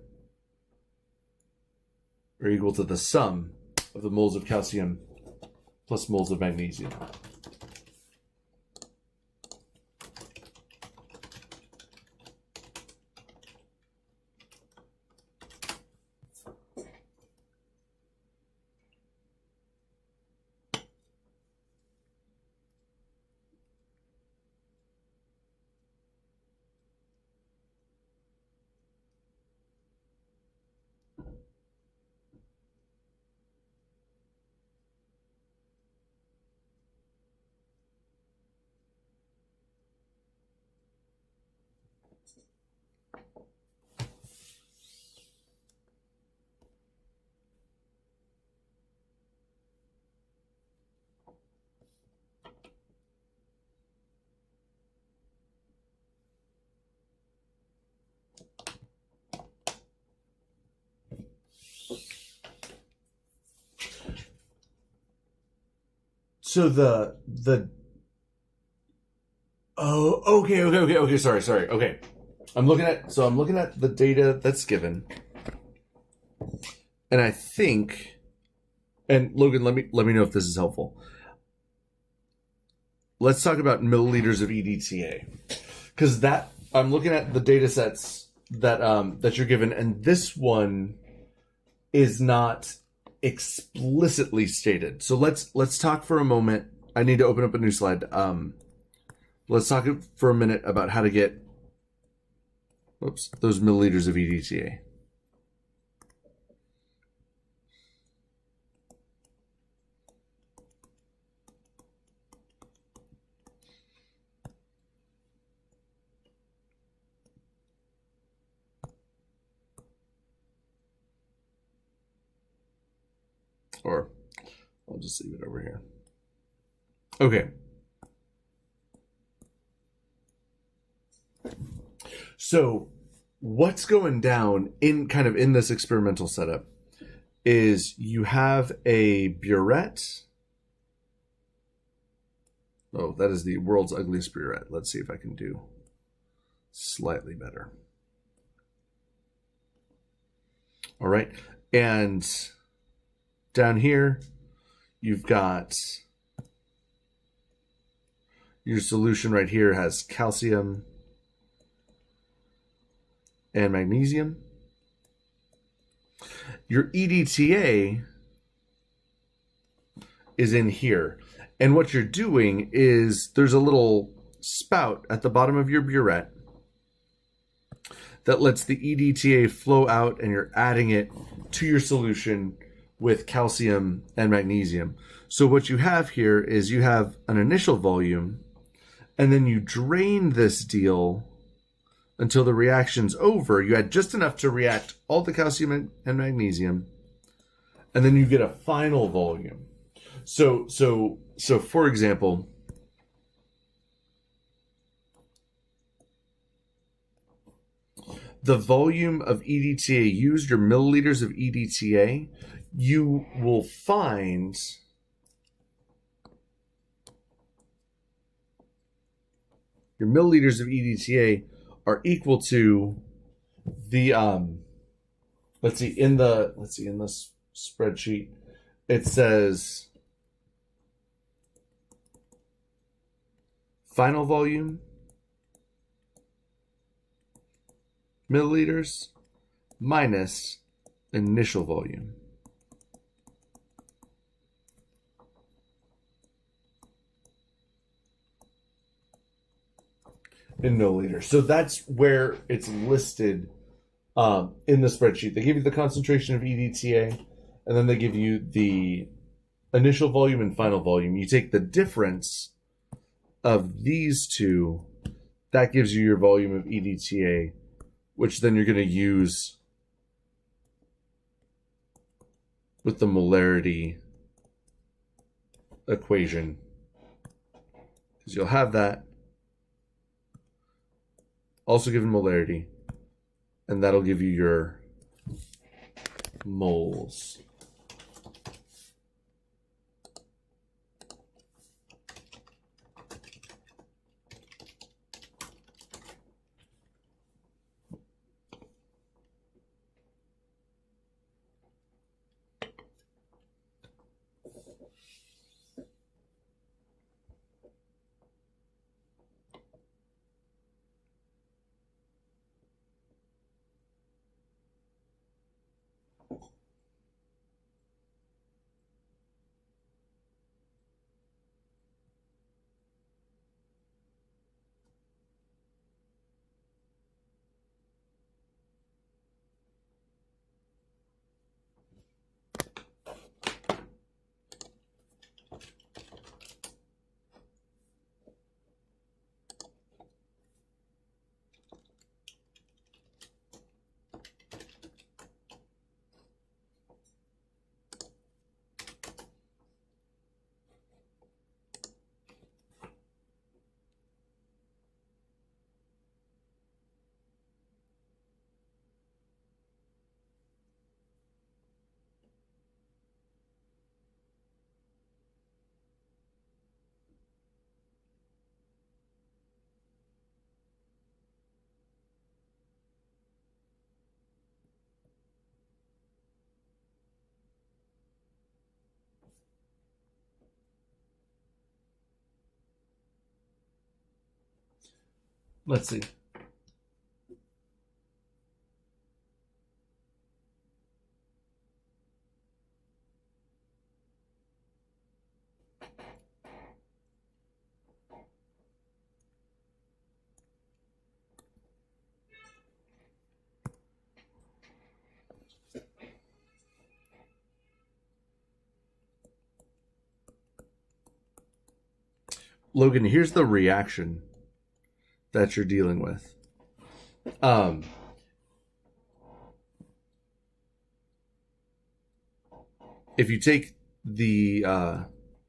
are equal to the sum of the moles of calcium plus moles of magnesium. So the oh, okay. Sorry. Okay. I'm looking at the data that's given. And I think, and Logan, let me know if this is helpful. Let's talk about milliliters of EDTA. Cuz that I'm looking at the data sets that that you're given, and this one is not explicitly stated. So let's talk for a moment. I need to open up a new slide. Let's talk for a minute about how to get those milliliters of EDTA. Or I'll just leave it over here. Okay. So what's going down in this experimental setup is you have a burette. Oh, that is the world's ugliest burette. Let's see if I can do slightly better. All right. And down here, you've got your solution right here has calcium and magnesium. Your EDTA is in here. And what you're doing is there's a little spout at the bottom of your burette that lets the EDTA flow out, and you're adding it to your solution with calcium and magnesium. So what you have here is you have an initial volume, and then you drain this deal until the reaction's over. You add just enough to react all the calcium and magnesium, and then you get a final volume. So for example, the volume of EDTA used, your milliliters of EDTA, you will find your milliliters of EDTA are equal to the let's see in this spreadsheet it says final volume milliliters minus initial volume. In milliliters. So that's where it's listed in the spreadsheet. They give you the concentration of EDTA, and then they give you the initial volume and final volume. You take the difference of these two, that gives you your volume of EDTA, which then you're going to use with the molarity equation. Because you'll have that also given molarity, and that'll give you your moles. Let's see. Logan, here's the reaction that you're dealing with. If you take the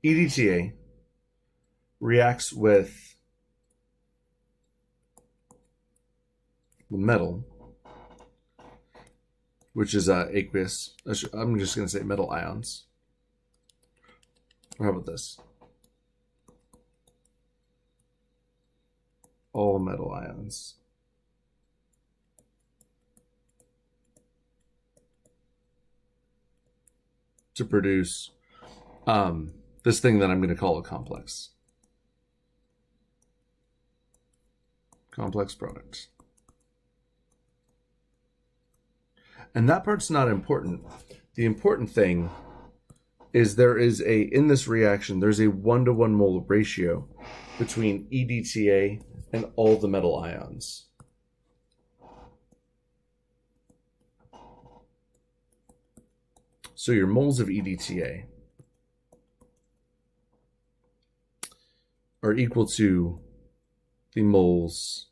EDTA, reacts with the metal, which is aqueous. I'm just going to say metal ions. Or how about this? All metal ions. To produce this thing that I'm going to call a complex. Complex product. And that part's not important. The important thing is in this reaction, there's a 1-to-1 mole ratio between EDTA and all the metal ions. So your moles of EDTA are equal to the moles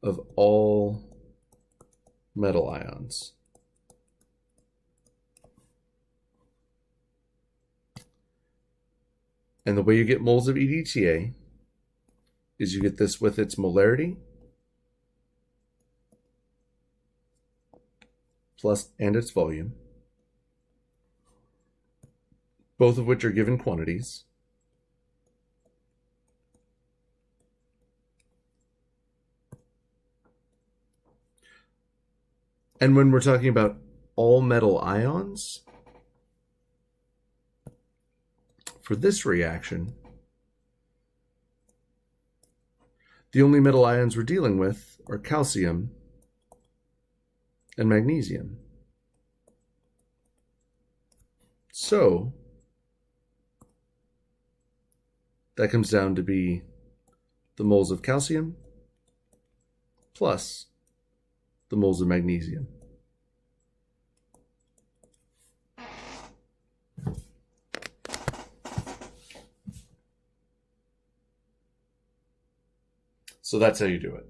of all metal ions. And the way you get moles of EDTA is you get this with its molarity and its volume, both of which are given quantities. And when we're talking about all metal ions, for this reaction, the only metal ions we're dealing with are calcium and magnesium. So that comes down to be the moles of calcium plus the moles of magnesium. So that's how you do it.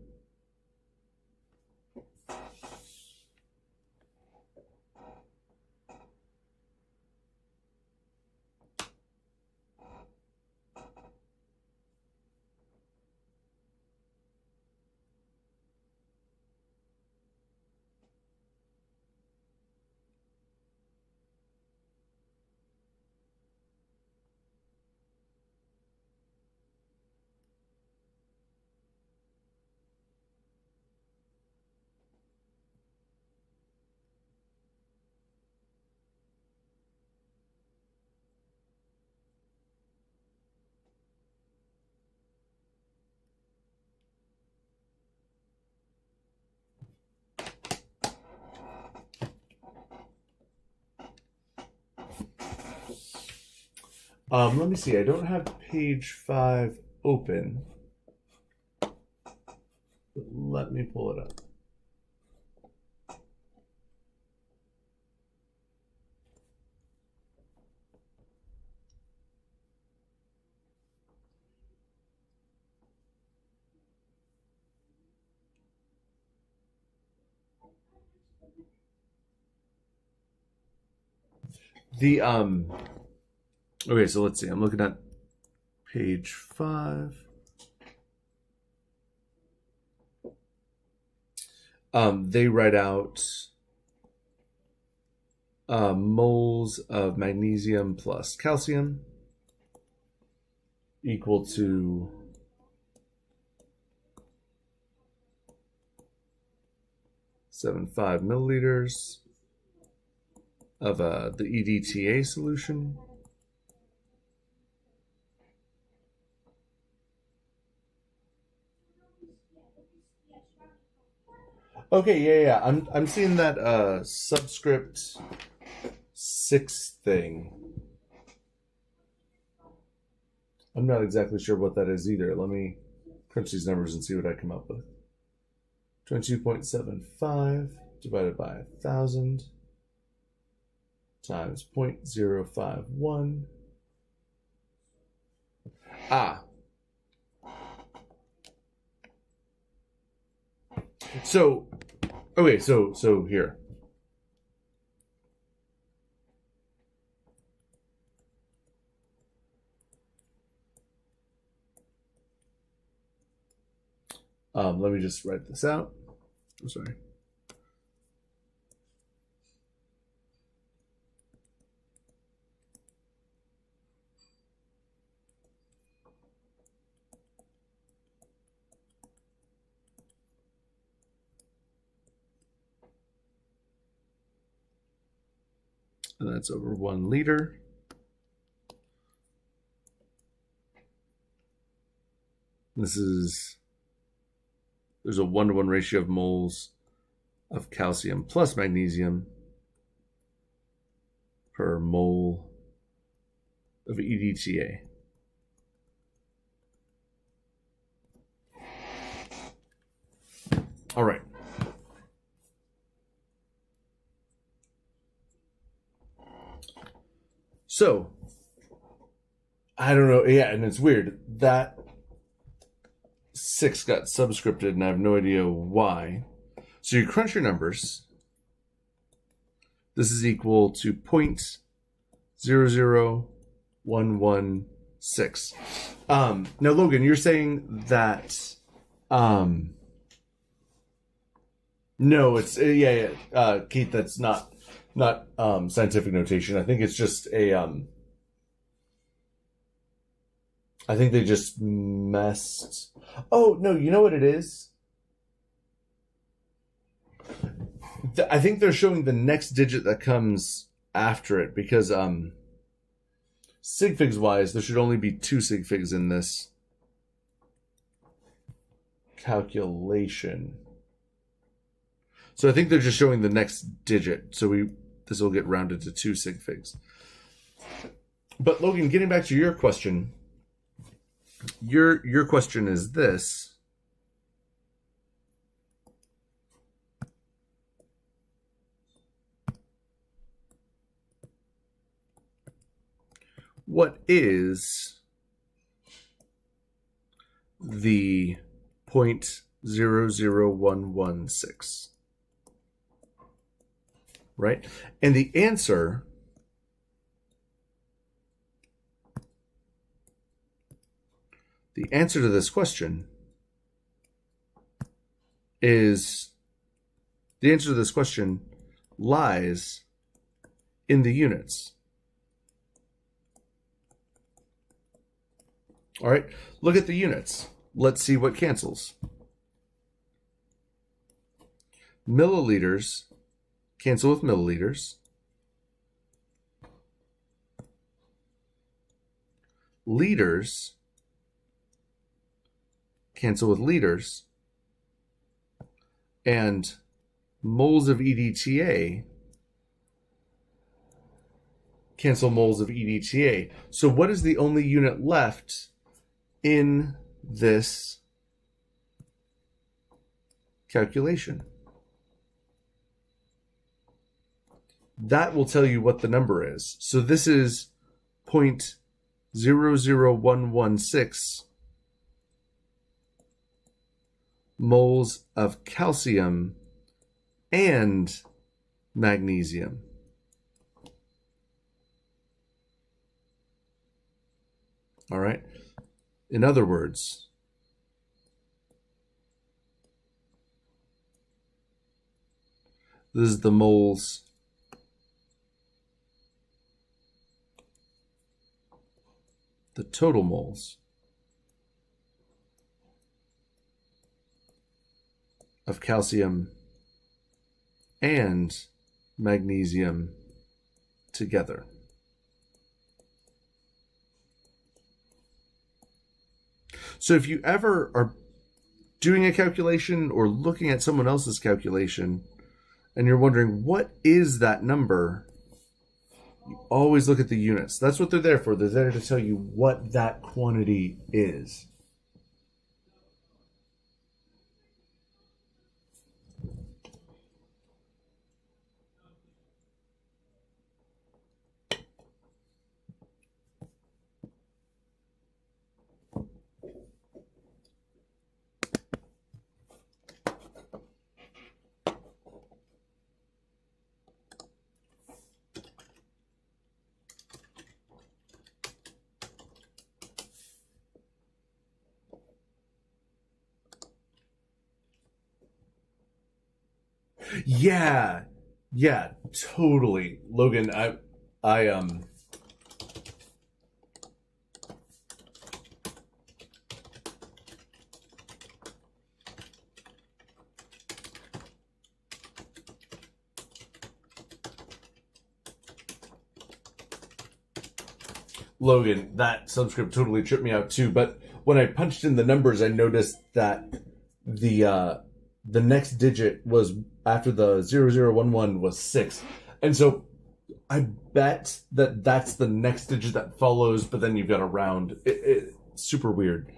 Let me see. I don't have page 5 open. But let me pull it up. Okay, so let's see. I'm looking at page 5. They write out moles of magnesium plus calcium equal to 7.5 milliliters of the EDTA solution. Okay, yeah. I'm seeing that subscript 6 thing. I'm not exactly sure what that is either. Let me crunch these numbers and see what I come up with. 22.75 divided by 1,000 times 0.051. Ah. So, okay, so here. Let me just write this out. I'm sorry. And that's over 1 liter. There's a 1-to-1 ratio of moles of calcium plus magnesium per mole of EDTA. All right. So, I don't know. Yeah, and it's weird. That 6 got subscripted, and I have no idea why. So you crunch your numbers. This is equal to 0.00116. Now, Logan, you're saying that... no, it's... Keith, that's not scientific notation. I think it's just a... I think they just messed... Oh, no, you know what it is? I think they're showing the next digit that comes after it because Sig Figs wise, there should only be 2 Sig Figs in this calculation. So I think they're just showing the next digit. So this will get rounded to 2 Sig Figs. But Logan, getting back to your question, your question is this. What is the 0.00116? Right? And the answer to this question lies in the units. All right, look at the units. Let's see what cancels. Milliliters cancel with milliliters. Liters cancel with liters. And moles of EDTA cancel moles of EDTA. So what is the only unit left in this calculation? That will tell you what the number is. So this is 0.00116 moles of calcium and magnesium. All right. In other words, this is the moles the total moles of calcium and magnesium together. So if you ever are doing a calculation or looking at someone else's calculation and you're wondering, what is that number? You always look at the units. That's what they're there for. They're there to tell you what that quantity is. Yeah, totally. Logan, I Logan, that subscript totally tripped me out too, but when I punched in the numbers, I noticed that the next digit was after the 0011 was 6. And so I bet that that's the next digit that follows, but then you've got a round. Super weird.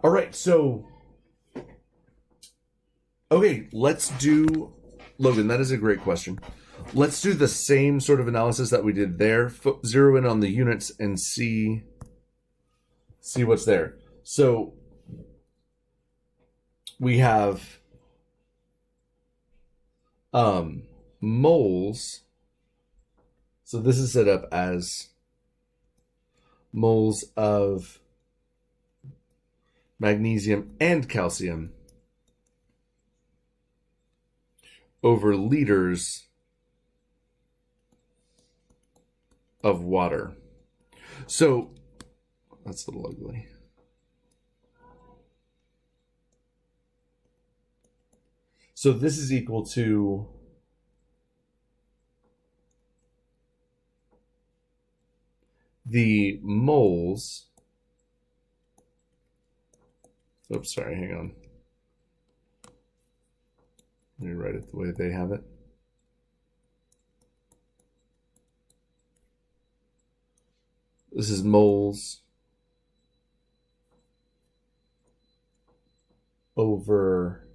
All right, so okay, let's do Logan, that is a great question. Let's do the same sort of analysis that we did there. Zero in on the units and see what's there. So we have moles. So this is set up as moles of magnesium and calcium over liters of water. So that's a little ugly. So this is equal to the moles. Oops, sorry, hang on. Let me write it the way they have it. This is moles over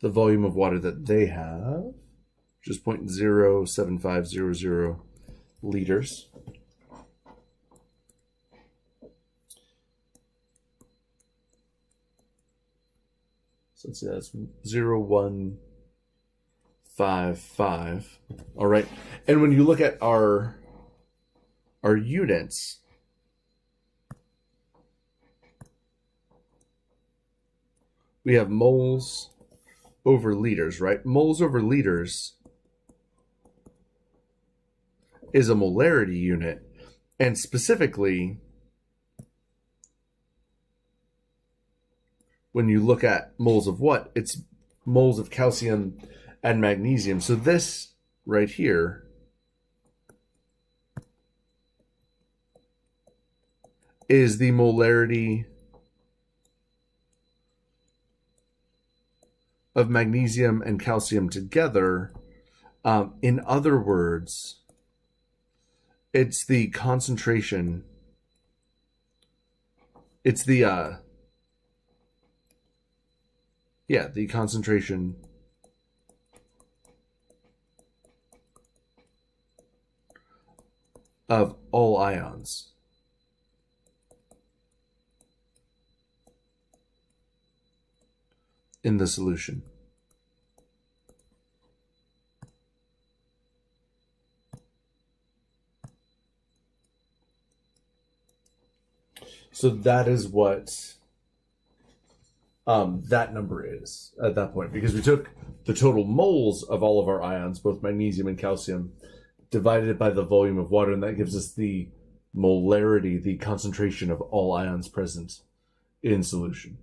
the volume of water that they have, which is 0.07500 liters. So let's see, that's 0.155. All right. And when you look at our units, we have moles over liters, right? Moles over liters is a molarity unit, and specifically when you look at moles of what, it's moles of calcium and magnesium. So this right here is the molarity of magnesium and calcium together. In other words, it's the concentration. It's the the concentration of all ions. In the solution. So that is what that number is at that point, because we took the total moles of all of our ions, both magnesium and calcium, divided it by the volume of water, and that gives us the molarity, the concentration of all ions present in solution.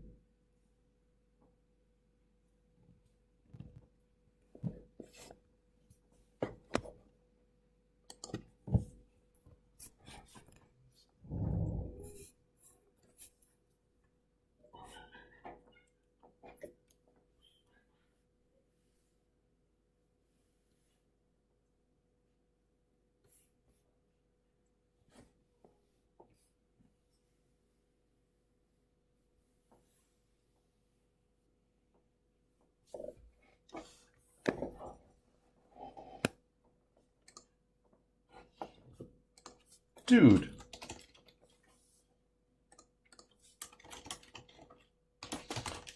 Dude.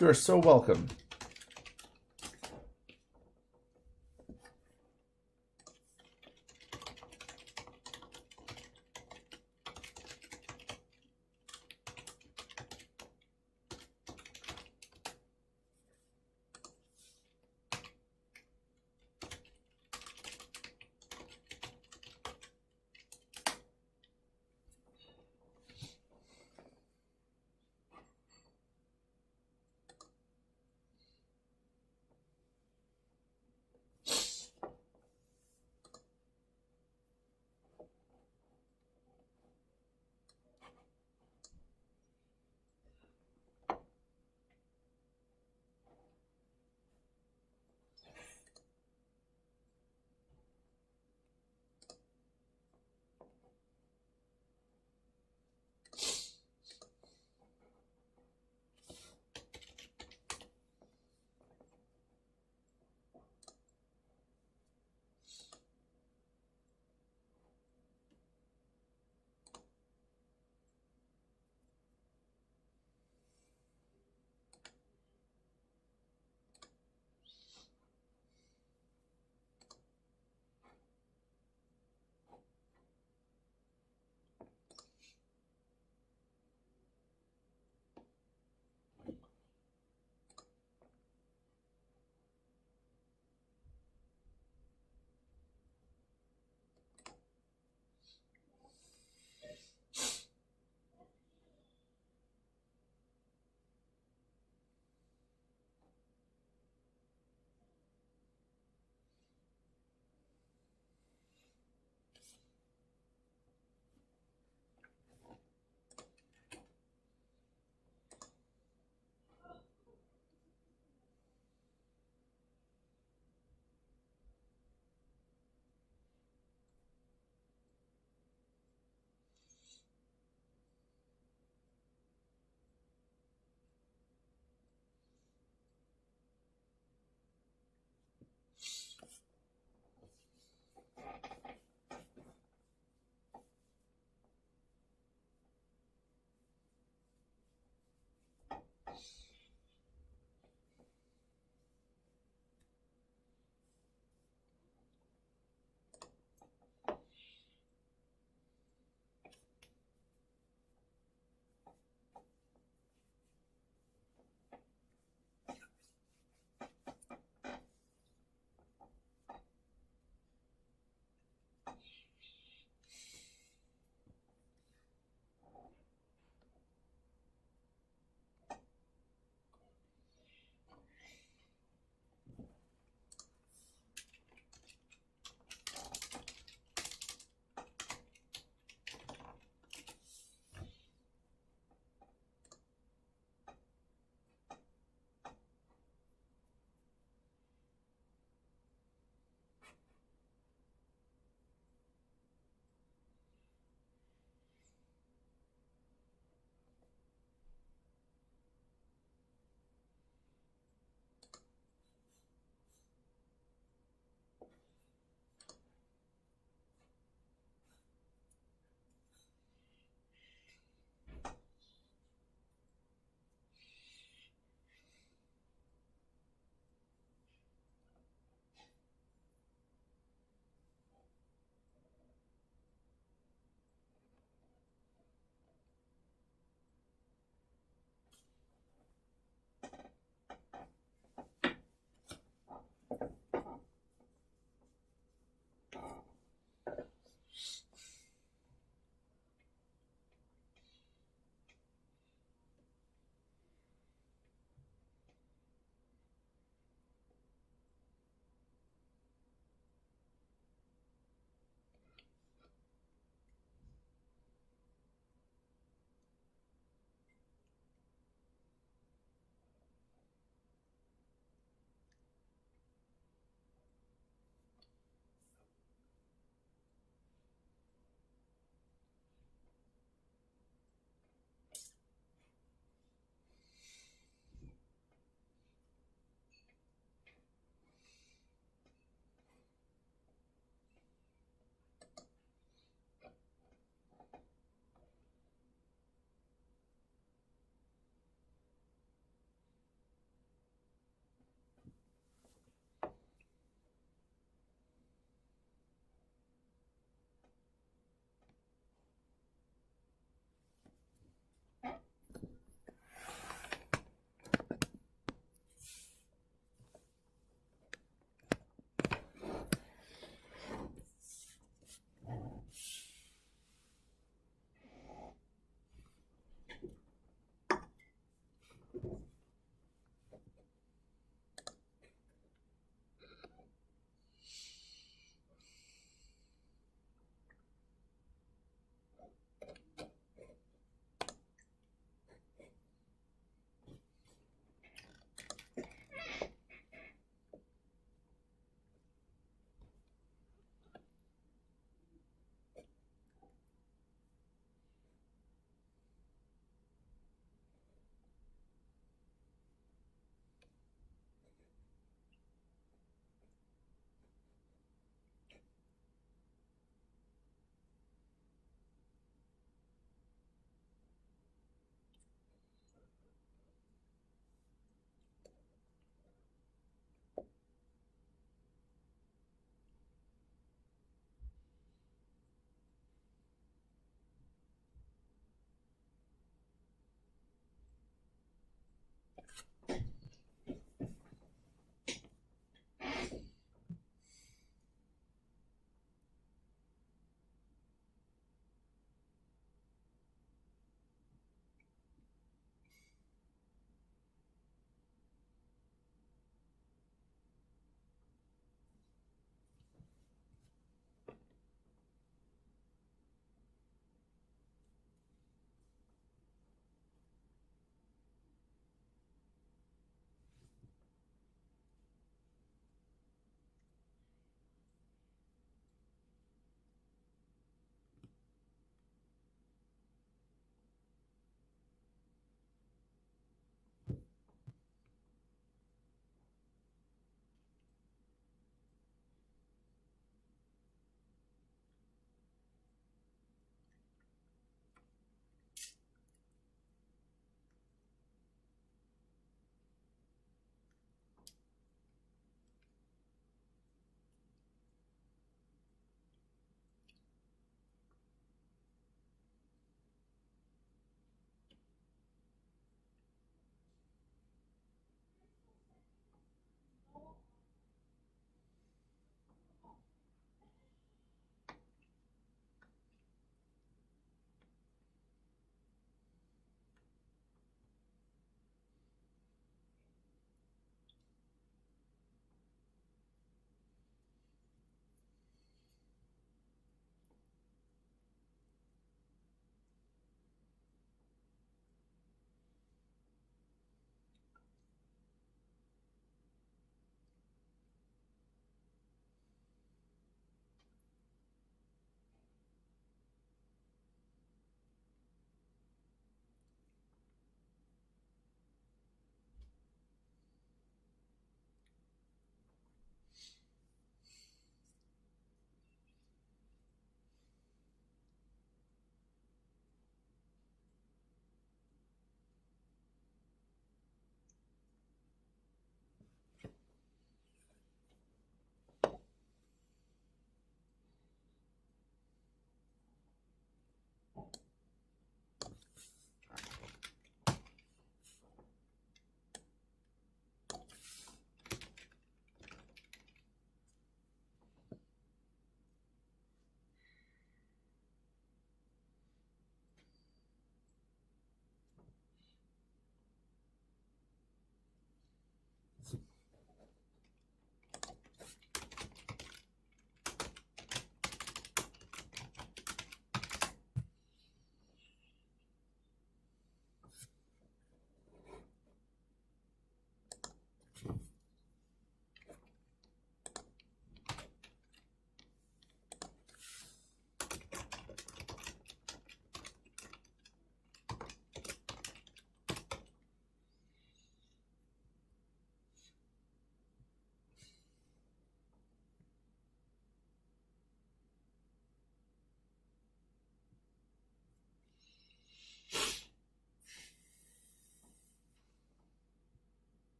You're so welcome.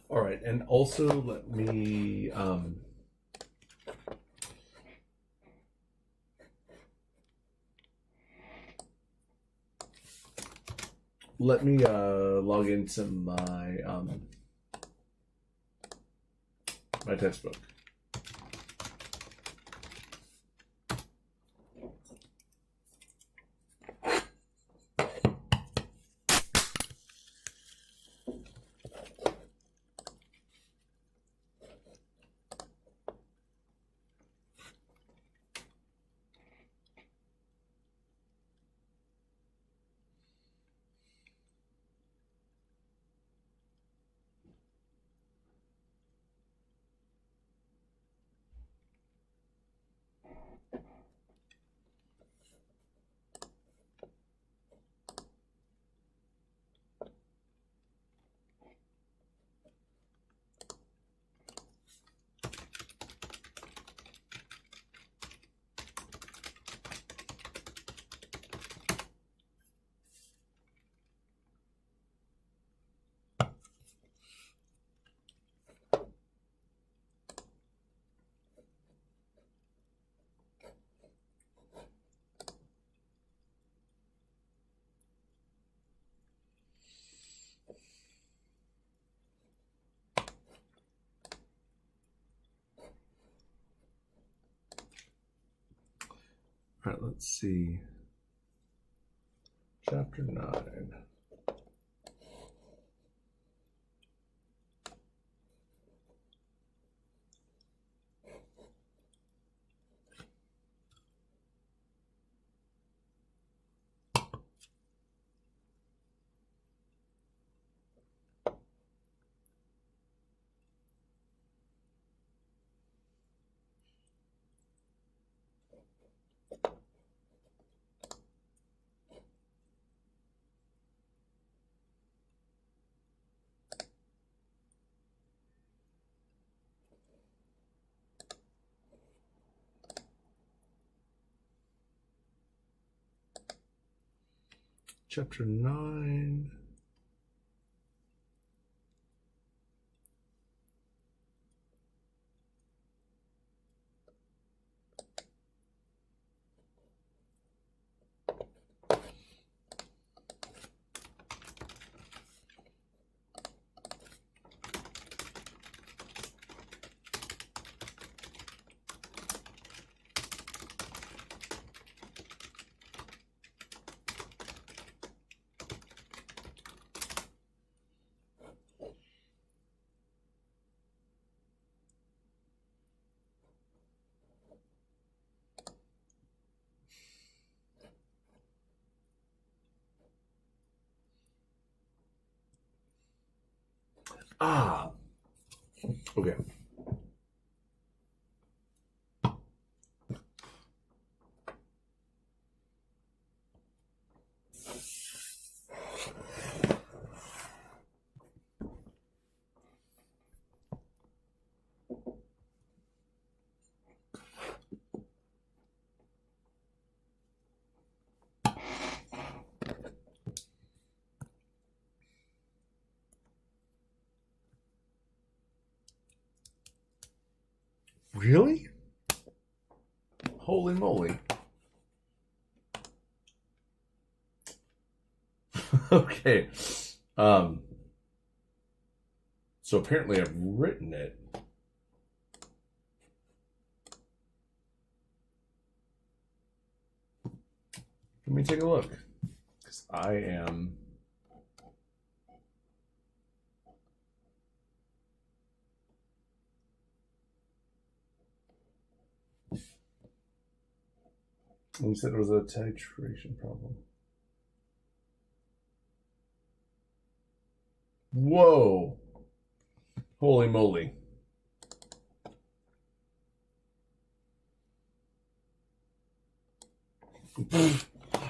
All right, and also let me log into my my textbook. All right, let's see. Chapter 9. Chapter 9. Ah, okay. Really? Holy moly. Okay. So apparently I've written it. Let me take a look. Because I am... You said it was a titration problem. Whoa! Holy moly.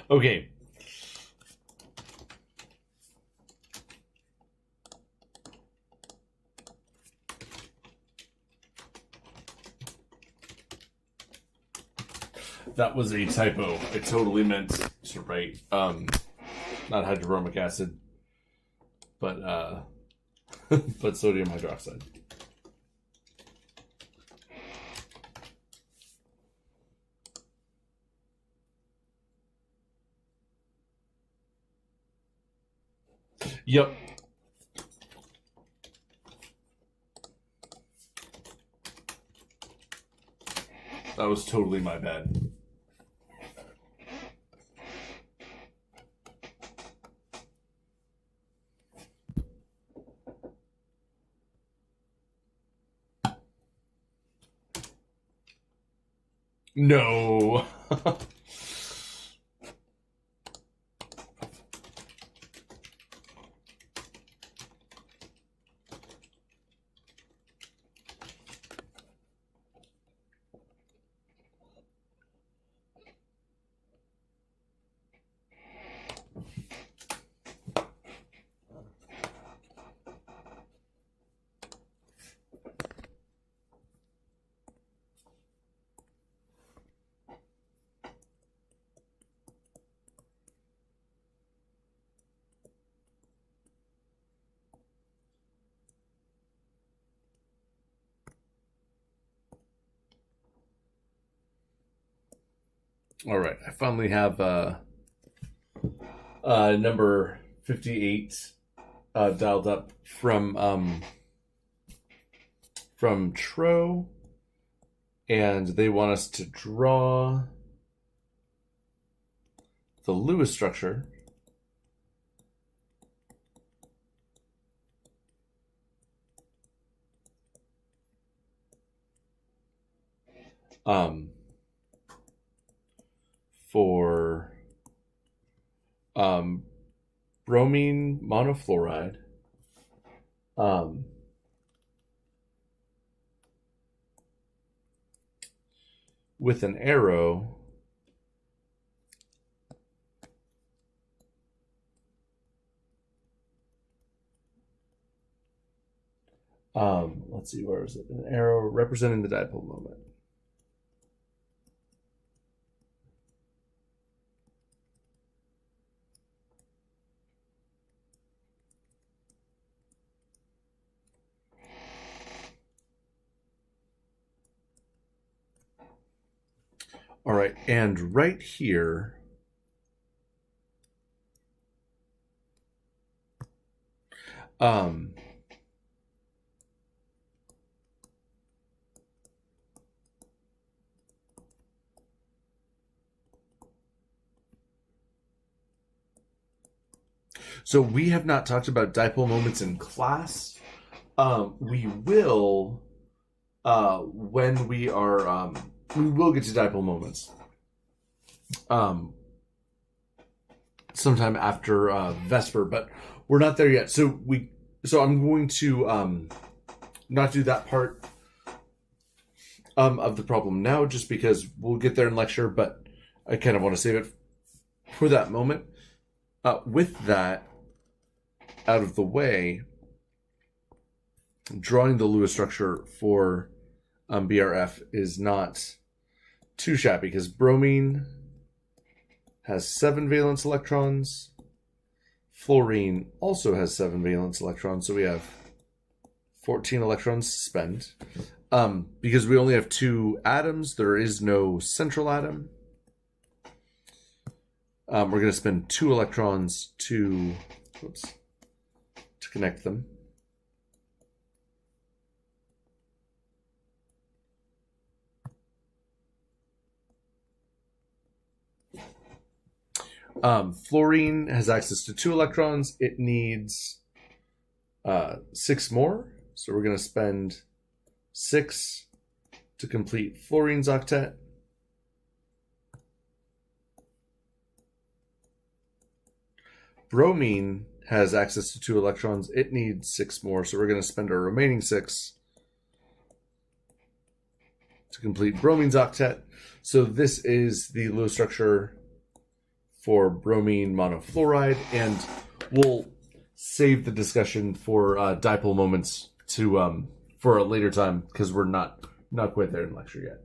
Okay. That was a typo. I totally meant to write not hydrobromic acid, but but sodium hydroxide. Yep. That was totally my bad. No. All right, I finally have number 58 dialed up from Tro, and they want us to draw the Lewis structure for bromine monofluoride with an arrow let's see, where is it? An arrow representing the dipole moment. All right, and right here, so we have not talked about dipole moments in class. We will when we are we will get to dipole moments sometime after Vesper, but we're not there yet. So I'm going to not do that part of the problem now, just because we'll get there in lecture, but I kind of want to save it for that moment. With that out of the way, drawing the Lewis structure for BRF is not too shabby, because bromine has 7 valence electrons. Fluorine also has 7 valence electrons, so we have 14 electrons to spend. Because we only have 2 atoms, there is no central atom. We're going to spend 2 electrons to connect them. Fluorine has access to 2 electrons. It needs 6 more. So we're going to spend 6 to complete fluorine's octet. Bromine has access to 2 electrons. It needs 6 more. So we're going to spend our remaining 6 to complete bromine's octet. So this is the Lewis structure for bromine monofluoride, and we'll save the discussion for dipole moments to for a later time because we're not quite there in lecture yet.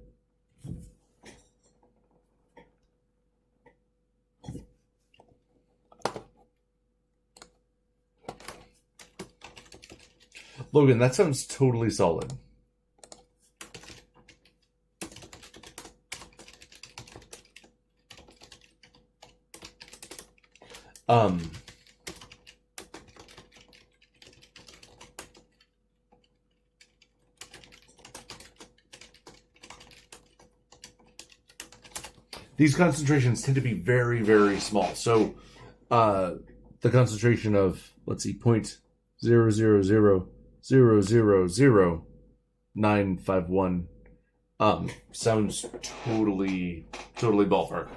Logan, that sounds totally solid. These concentrations tend to be very, very small. So the concentration of, let's see, 0.000000951 sounds totally ballpark.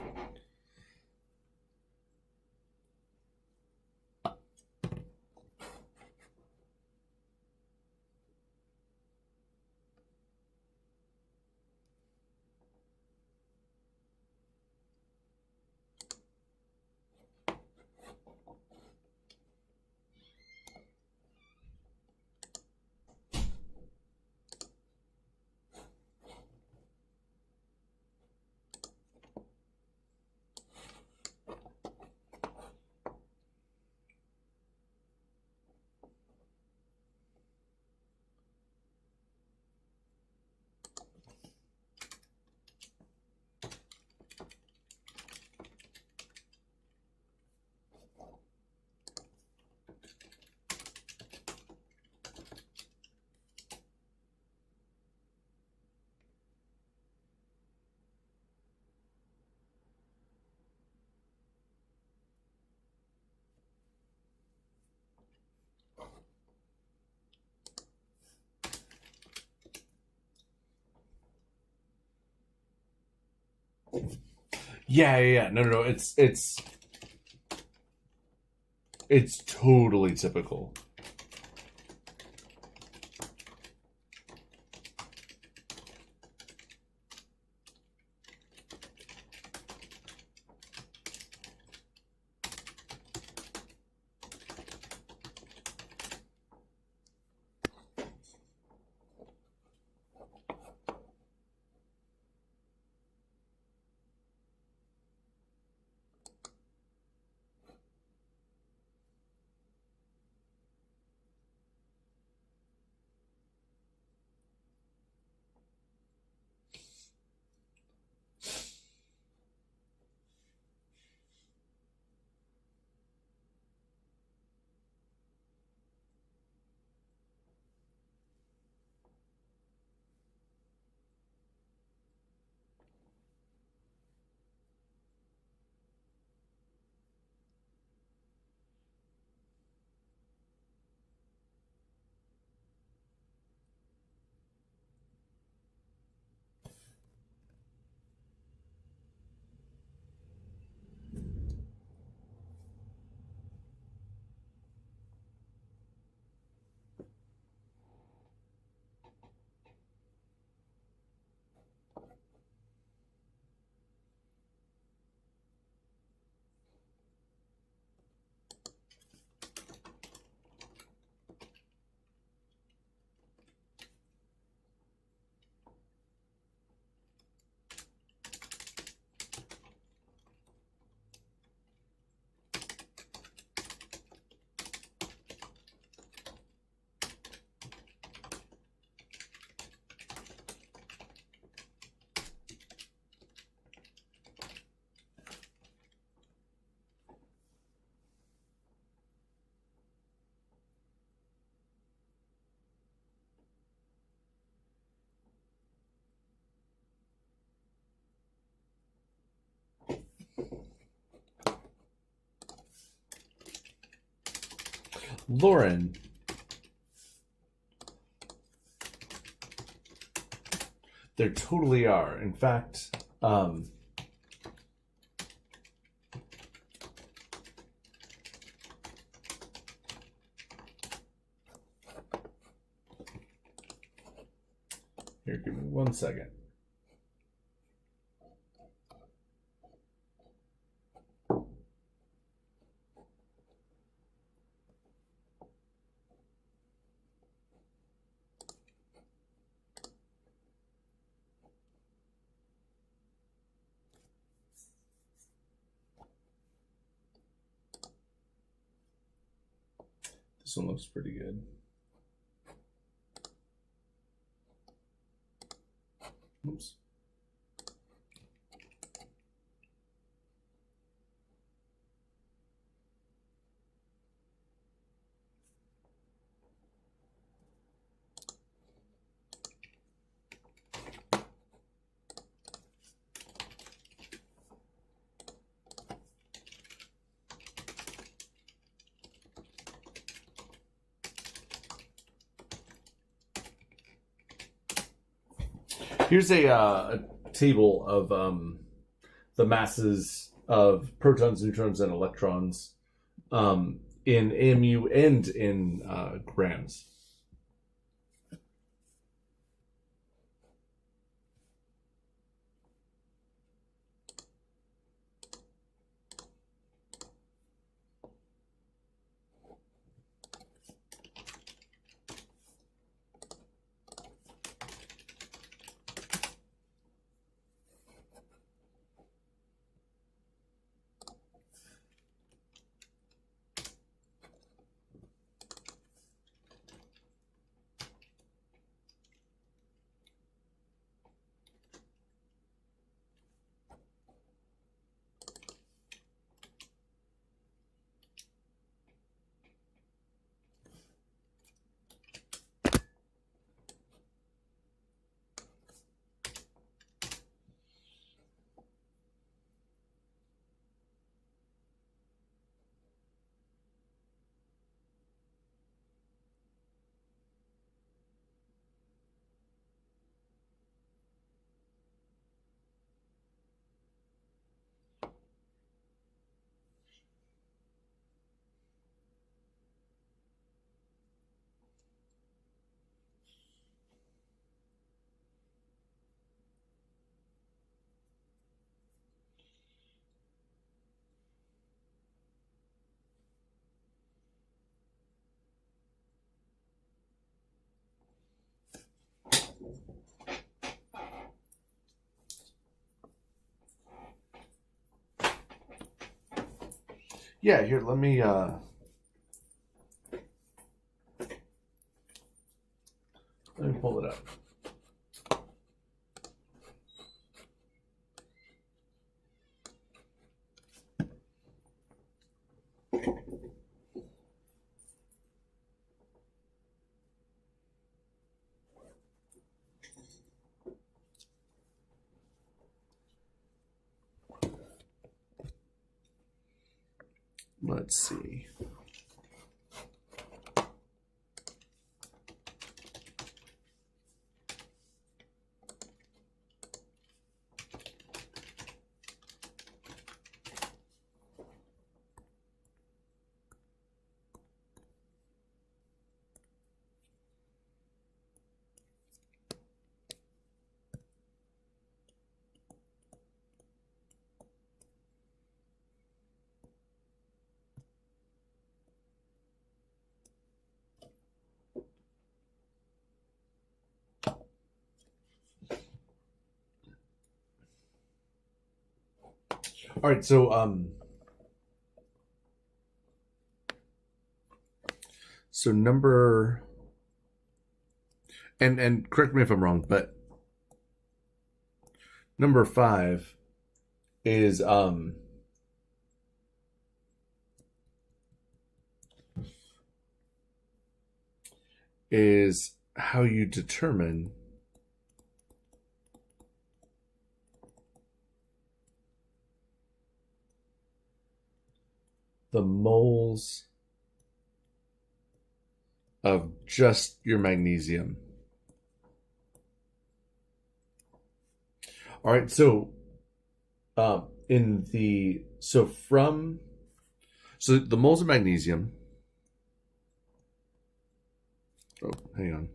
Yeah. No. It's totally typical. Lauren, there totally are. In fact, here, give me 1 second. This one looks pretty good. Oops. Here's a table of the masses of protons, neutrons, and electrons in AMU and in grams. Yeah, here, let me pull it up. Let's see. All right, so number, and correct me if I'm wrong, but number 5 is how you determine the moles of just your magnesium. All right, so the moles of magnesium. Oh, hang on.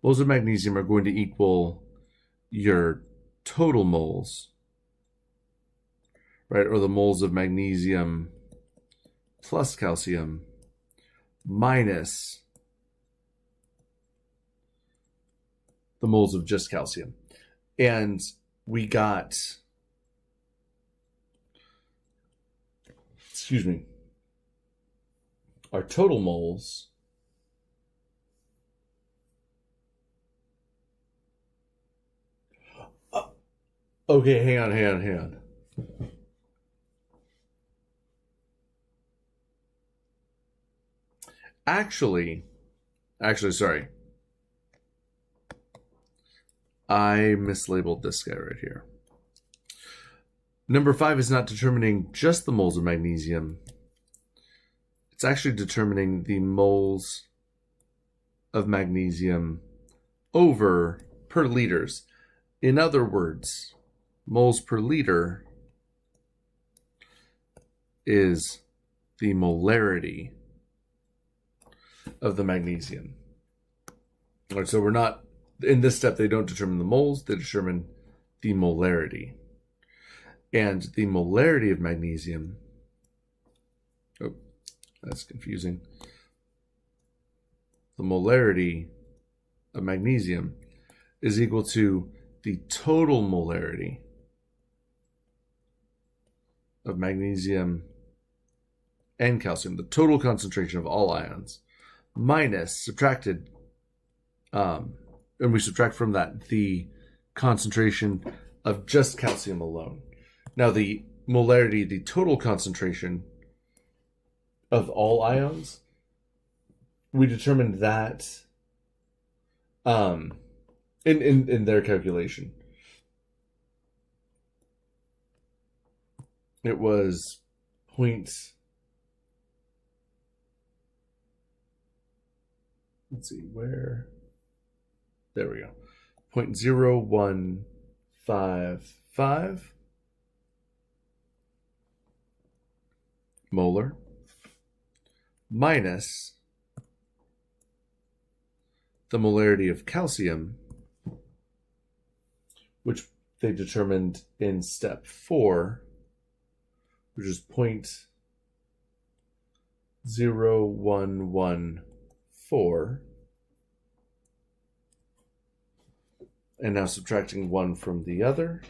Moles of magnesium are going to equal your total moles, right? Or the moles of magnesium plus calcium minus the moles of just calcium. And we got, our total moles okay, hang on. Actually, sorry. I mislabeled this guy right here. Number 5 is not determining just the moles of magnesium. It's actually determining the moles of magnesium over per liters. In other words, moles per liter is the molarity of the magnesium. All right, so we're not, in this step, they don't determine the moles, they determine the molarity. And the molarity of magnesium, oh, that's confusing. The molarity of magnesium is equal to the total molarity of magnesium and calcium, the total concentration of all ions, minus subtracted, and we subtract from that the concentration of just calcium alone. Now the molarity, the total concentration of all ions, we determined that in their calculation. It was let's see, where, there we go, 0.0155 molar minus the molarity of calcium, which they determined in step 4, which is 0.0114, and now subtracting one from the other,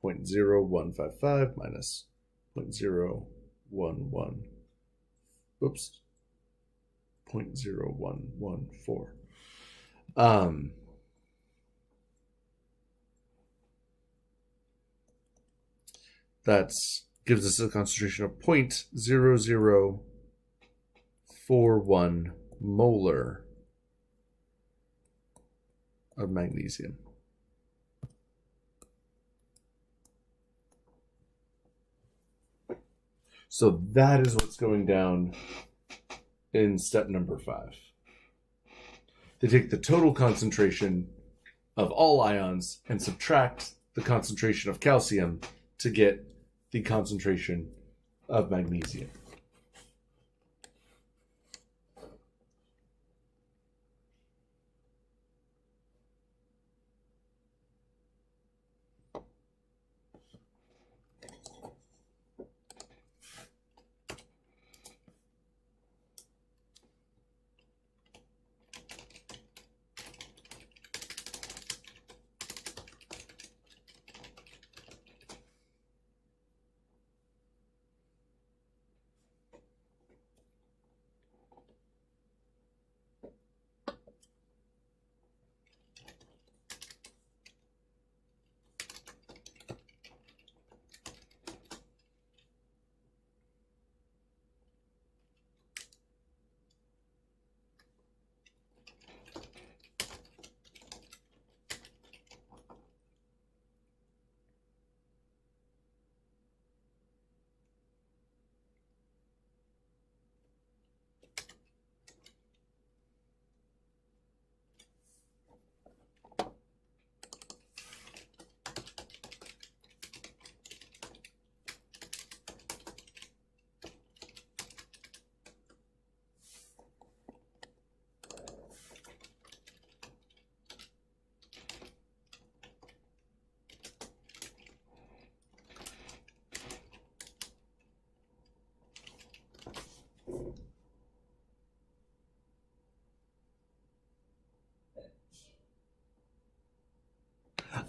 0.0155 minus 0.0114. That gives us a concentration of 0.0041 molar of magnesium. So that is what's going down in step number 5. They take the total concentration of all ions and subtract the concentration of calcium to get the concentration of magnesium.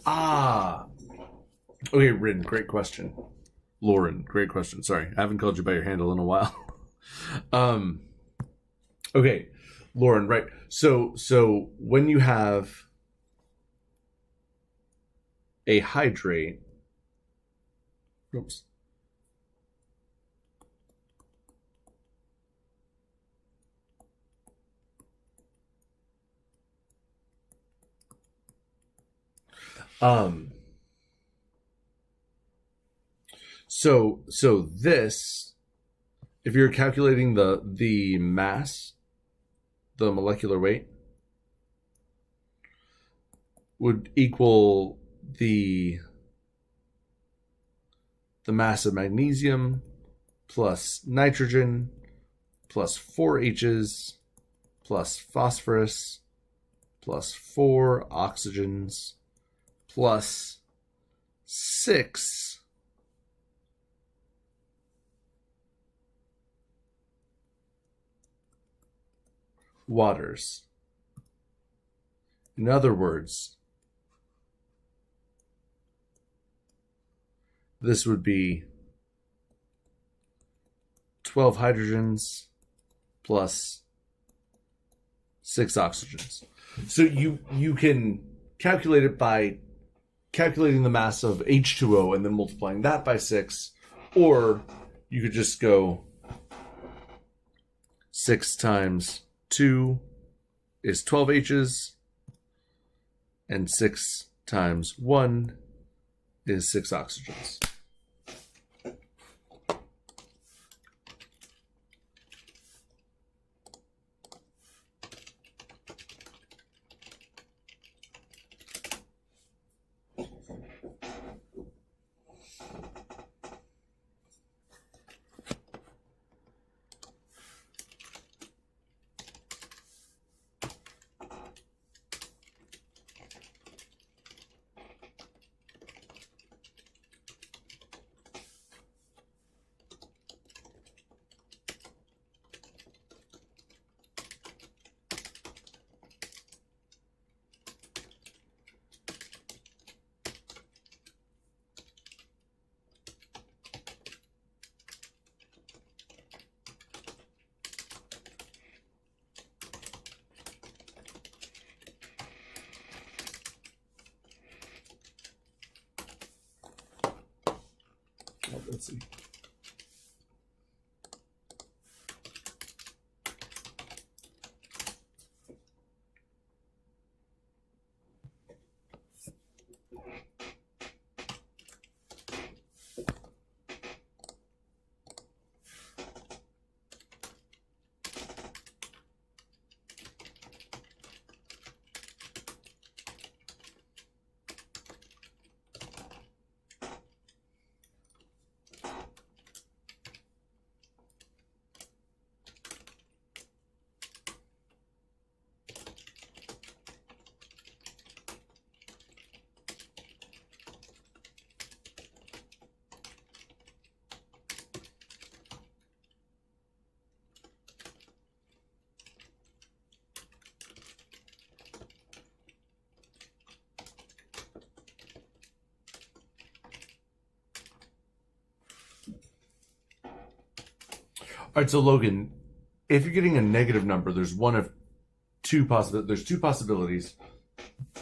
Ah, okay, Rin, great question. Lauren, great question. Sorry, I haven't called you by your handle in a while. Okay, Lauren, right. So when you have a hydrate, oops. So this, if you're calculating the mass, the molecular weight, would equal the mass of magnesium plus nitrogen plus 4 H's plus phosphorus plus 4 oxygens plus 6 waters. In other words, this would be 12 hydrogens plus 6 oxygens. So you can calculate it by calculating the mass of H2O and then multiplying that by 6, or you could just go 6 times 2 is 12 H's, and 6 times 1 is 6 oxygens. Let's see. All right, so Logan, if you're getting a negative number, there's two possibilities,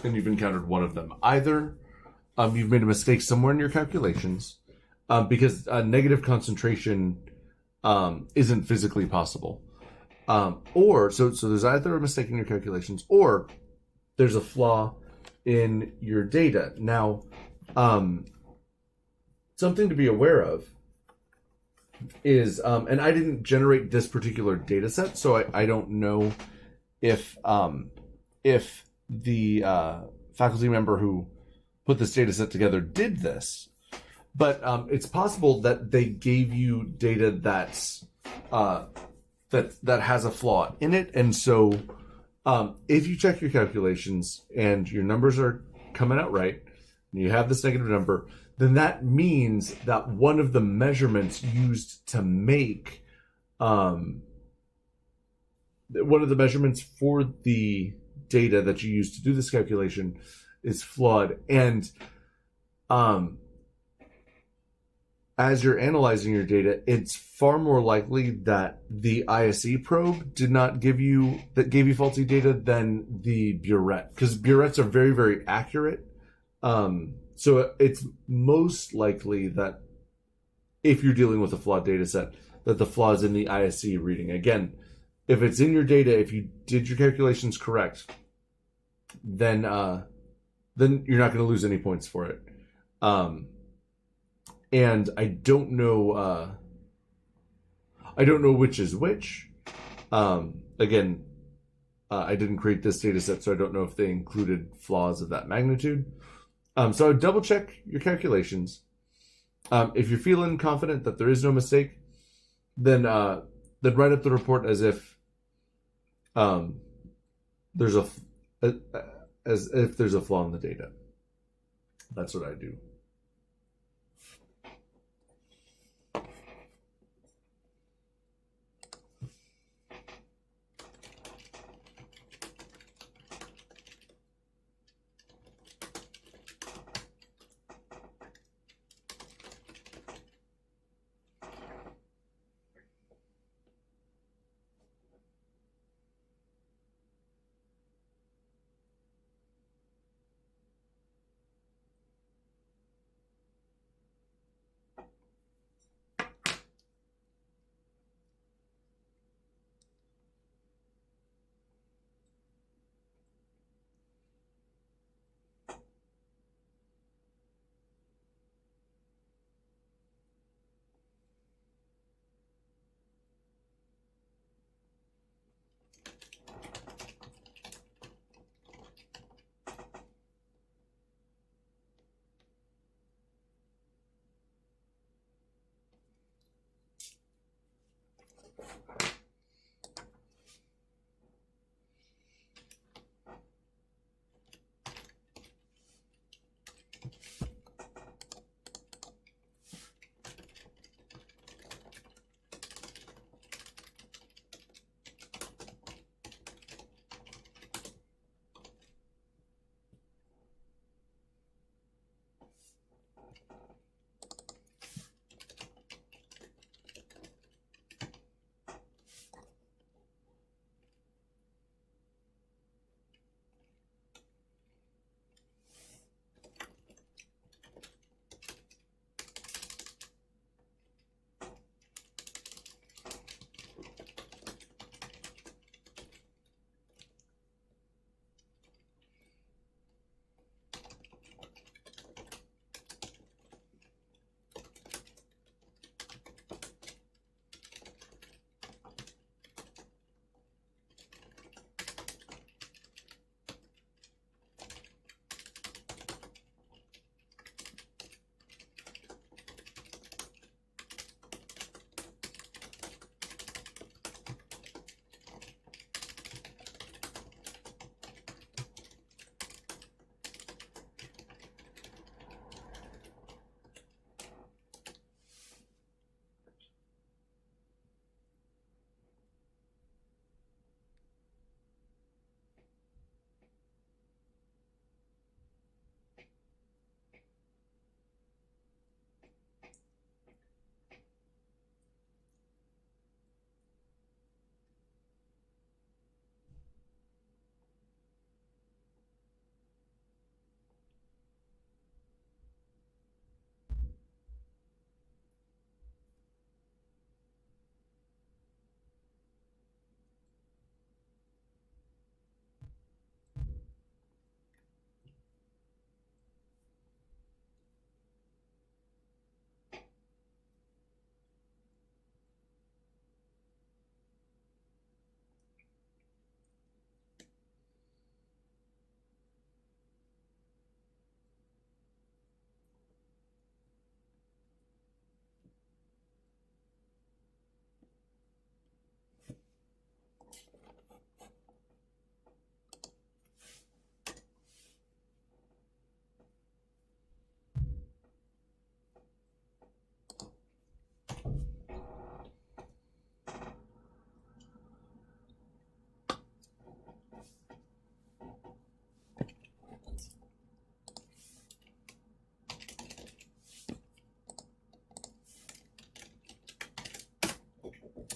and you've encountered one of them. Either you've made a mistake somewhere in your calculations, because a negative concentration isn't physically possible, or so there's either a mistake in your calculations, or there's a flaw in your data. Now, something to be aware of is, and I didn't generate this particular data set, so I don't know if the faculty member who put this data set together did this, but it's possible that they gave you data that's that has a flaw in it, and so if you check your calculations and your numbers are coming out right, and you have this negative number, then that means that one of the measurements used to make one of the measurements for the data that you used to do this calculation flawed. And as you're analyzing your data, it's far more likely that the ISE probe gave you faulty data than the burette, because burettes are very, very accurate. So it's most likely that if you're dealing with a flawed data set, that the flaw is in the ISE reading. Again, if it's in your data, if you did your calculations correct, then you're not going to lose any points for it. And I don't know which is which. Again, I didn't create this data set, so I don't know if they included flaws of that magnitude. So I would double check your calculations. If you're feeling confident that there is no mistake, then write up the report as if there's a flaw in the data. That's what I do.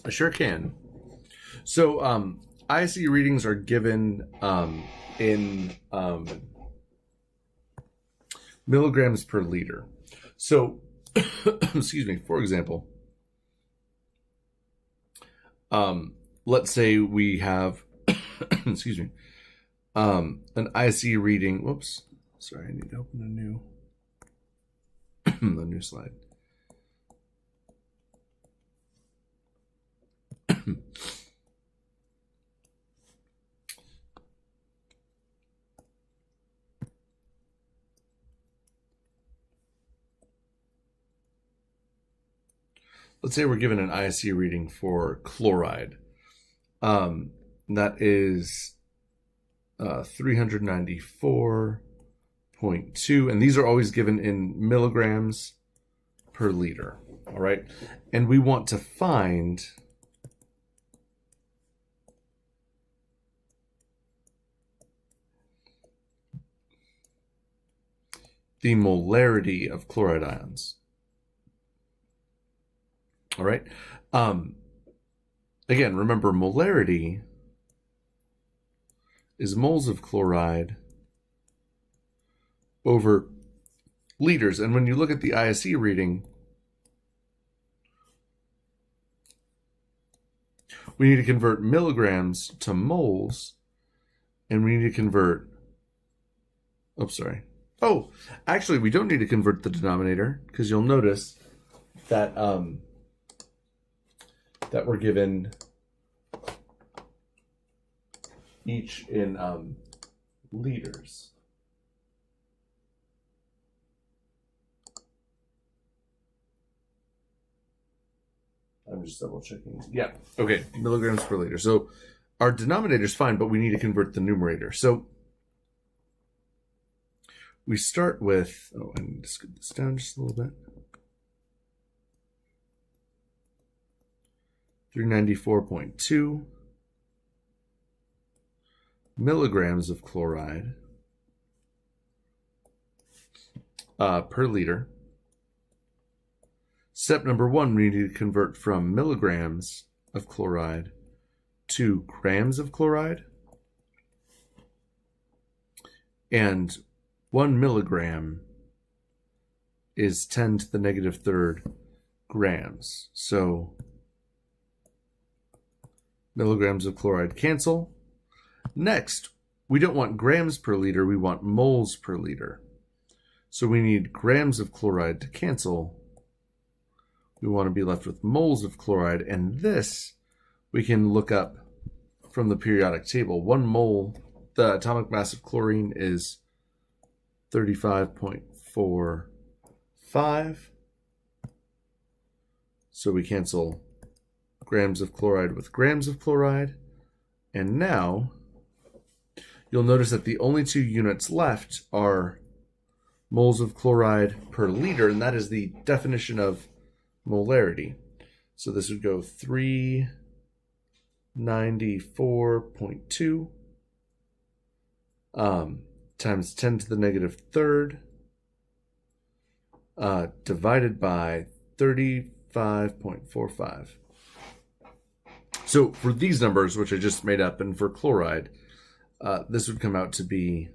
I sure can. So ISE readings are given in milligrams per liter. So, excuse me, for example, let's say we have, excuse me, an ISE reading. Whoops, sorry, I need to open a new, a new slide. Let's say we're given an ISE reading for chloride. That is 394.2, and these are always given in milligrams per liter. All right, and we want to find the molarity of chloride ions. All right. Again, remember, molarity is moles of chloride over liters. And when you look at the ISE reading, we need to convert milligrams to moles, and we need to convert, oh, actually, we don't need to convert the denominator, because you'll notice that that we're given each in liters. I'm just double checking. Yeah, okay, milligrams per liter. So our denominator is fine, but we need to convert the numerator. So we start with, oh, I need to scoot this down just a little bit. 394.2 milligrams of chloride per liter. Step number one, we need to convert from milligrams of chloride to grams of chloride. And 1 milligram is 10 to the negative third grams. So milligrams of chloride cancel. Next, we don't want grams per liter, we want moles per liter. So we need grams of chloride to cancel. We want to be left with moles of chloride, and this we can look up from the periodic table. 1 mole, the atomic mass of chlorine is 35.45. So we cancel grams of chloride with grams of chloride. And now you'll notice that the only two units left are moles of chloride per liter, and that is the definition of molarity. So this would go 394.2 times 10 to the negative third divided by 35.45. So for these numbers, which I just made up, and for chloride, this would come out to be,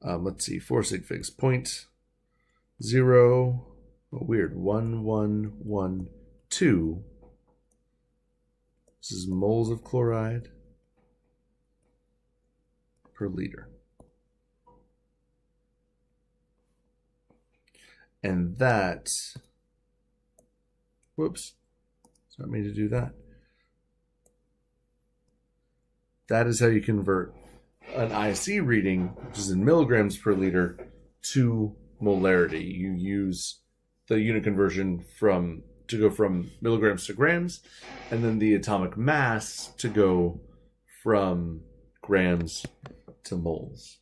let's see, 4 Sig Figs, 0.0, weird, 1112. This is moles of chloride per liter. And that, whoops, it's not me to do that. That is how you convert an ISE reading, which is in milligrams per liter, to molarity. You use the unit conversion to go from milligrams to grams, and then the atomic mass to go from grams to moles.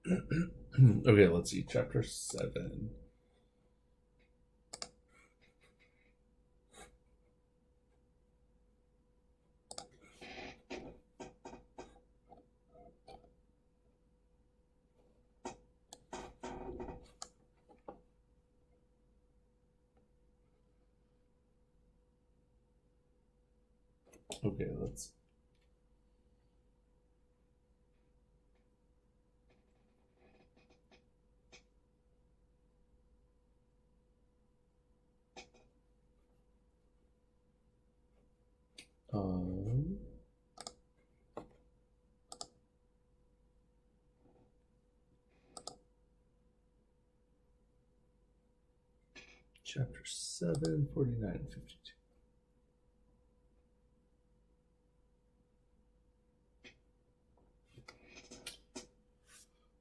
Okay, let's see. Chapter 7. Okay, let's. Chapter 7, 49 and 52.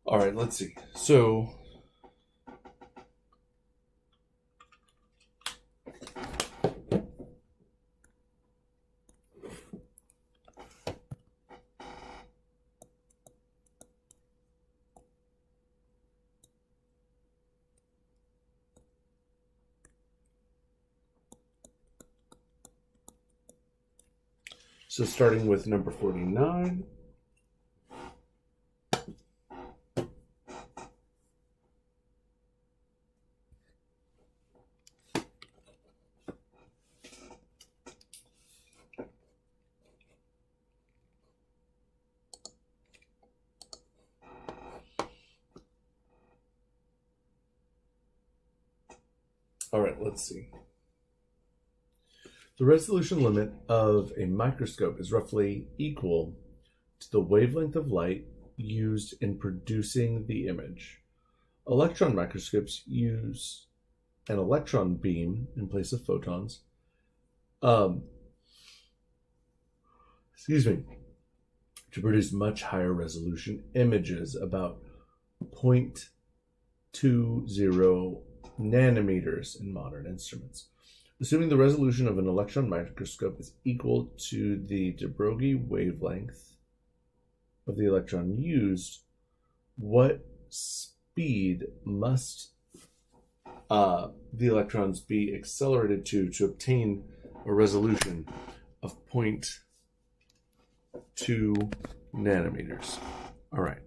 All right, let's see. So, starting with number 49. All right, let's see. The resolution limit of a microscope is roughly equal to the wavelength of light used in producing the image. Electron microscopes use an electron beam in place of photons. To produce much higher resolution images, about 0.20 nanometers in modern instruments. Assuming the resolution of an electron microscope is equal to the de Broglie wavelength of the electron used, what speed must the electrons be accelerated to obtain a resolution of 0.2 nanometers? All right.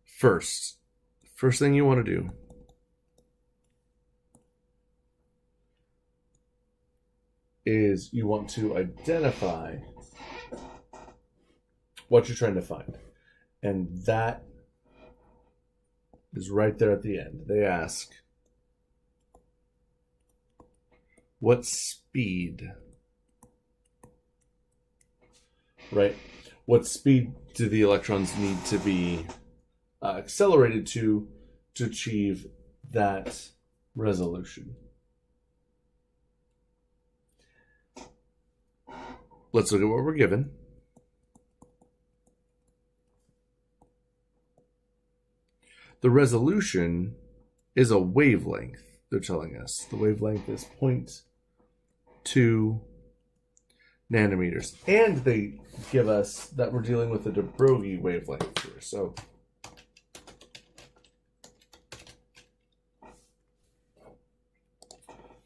First thing you want to do is you want to identify what you're trying to find. And that is right there at the end. They ask, what speed, right? What speed do the electrons need to be accelerated to achieve that resolution? Let's look at what we're given. The resolution is a wavelength, they're telling us. The wavelength is 0.2 nanometers. And they give us that we're dealing with a de Broglie wavelength here. So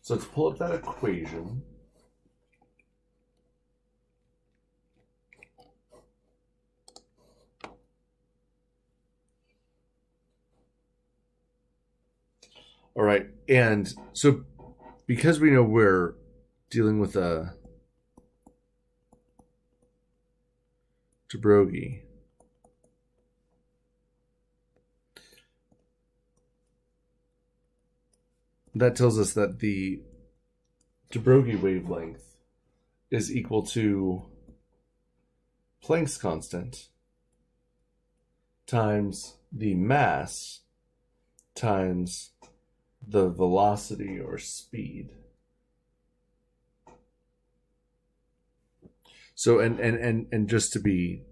let's pull up that equation. All right, and so because we know we're dealing with a de Broglie, that tells us that the de Broglie wavelength is equal to Planck's constant times the mass times the velocity or speed. So and just to be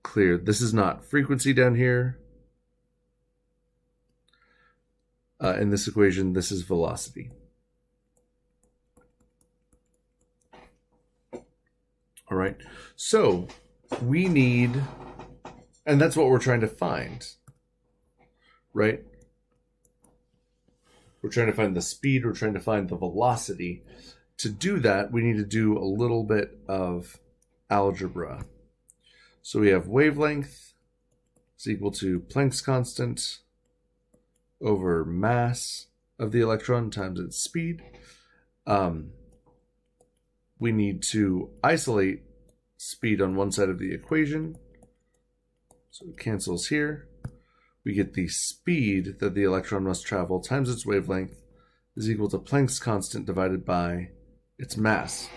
clear, this is not frequency down here. In this equation, this is velocity. All right. So we need And that's what we're trying to find, right? We're trying to find the speed, we're trying to find the velocity. To do that, we need to do a little bit of algebra. So we have wavelength is equal to Planck's constant over mass of the electron times its speed. We need to isolate speed on one side of the equation. So it cancels here. We get the speed that the electron must travel times its wavelength is equal to Planck's constant divided by its mass.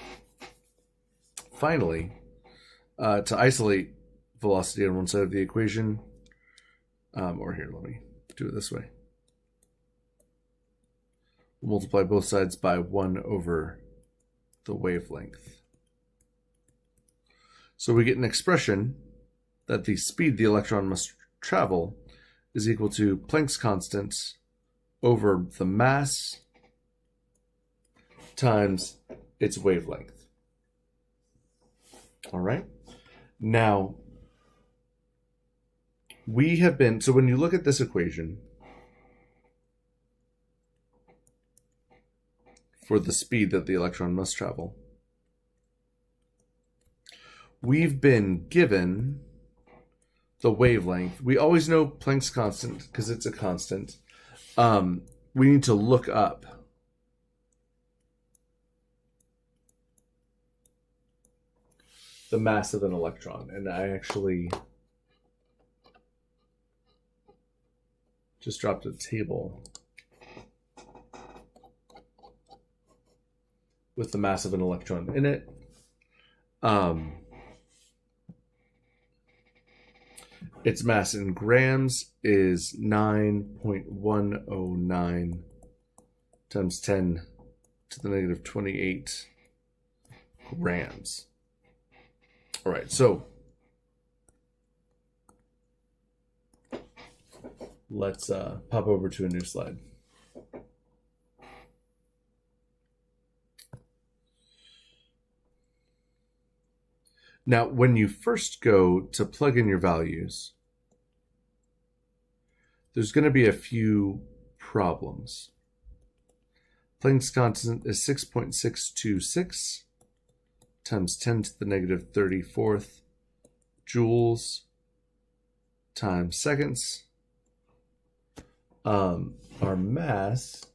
Finally, to isolate velocity on one side of the equation, or here, let me do it this way. We'll multiply both sides by 1 over the wavelength. So we get an expression that the speed the electron must travel is equal to Planck's constant over the mass times its wavelength. All right. Now, we have been, so when you look at this equation for the speed that the electron must travel, we've been given the wavelength. We always know Planck's constant because it's a constant. We need to look up the mass of an electron. And I actually just dropped a table with the mass of an electron in it. Its mass in grams is 9.109 times 10 to the negative 28 grams. All right, so let's pop over to a new slide. Now, when you first go to plug in your values, there's going to be a few problems. Planck's constant is 6.626 times 10 to the negative 34th joules times seconds. Our mass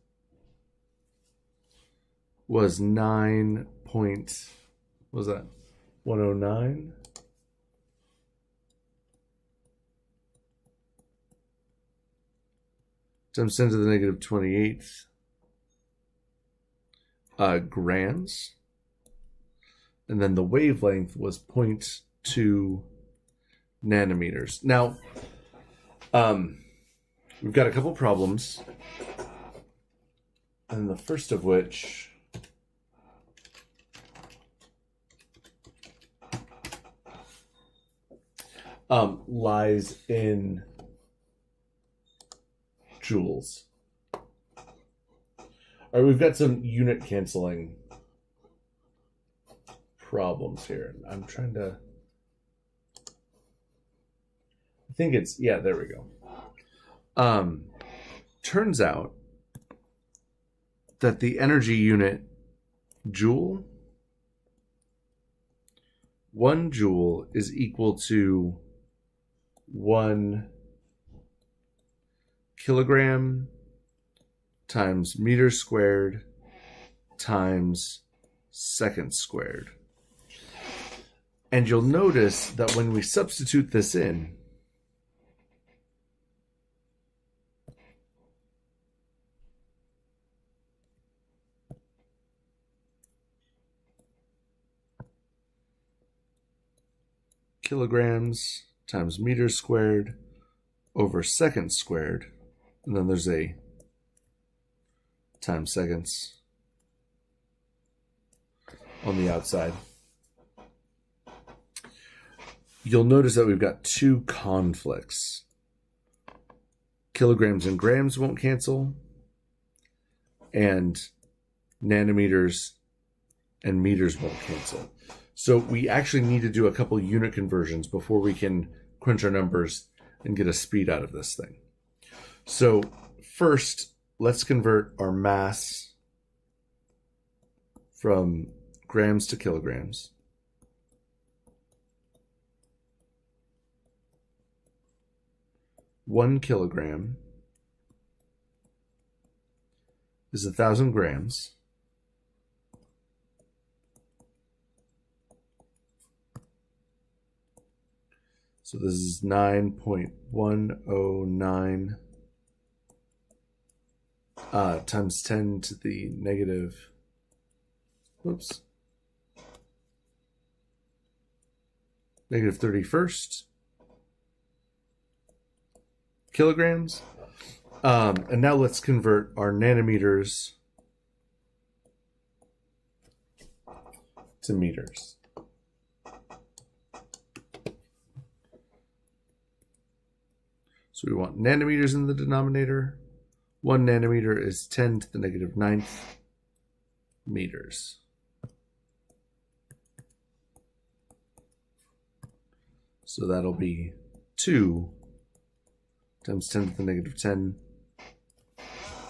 was 109 times 10 to the negative 28th grams. And then the wavelength was 0.2 nanometers. Now, we've got a couple problems. And the first of which lies in joules. All right, we've got some unit canceling problems here. I'm trying to, I think it's, yeah, there we go. Turns out that the energy unit joule, 1 joule is equal to 1 kilogram times meter squared times second squared. And you'll notice that when we substitute this in, kilograms times meters squared over seconds squared, and then there's a times seconds on the outside. You'll notice that we've got 2 conflicts. Kilograms and grams won't cancel, and nanometers and meters won't cancel. So we actually need to do a couple unit conversions before we can crunch our numbers and get a speed out of this thing. So first, let's convert our mass from grams to kilograms. One kilogram is 1,000 grams. So this is 9.109 times 10 to the negative, negative 31st kilograms. And now let's convert our nanometers to meters. So we want nanometers in the denominator. 1 nanometer is 10 to the negative 9th meters. So that'll be 2 times 10 to the negative 10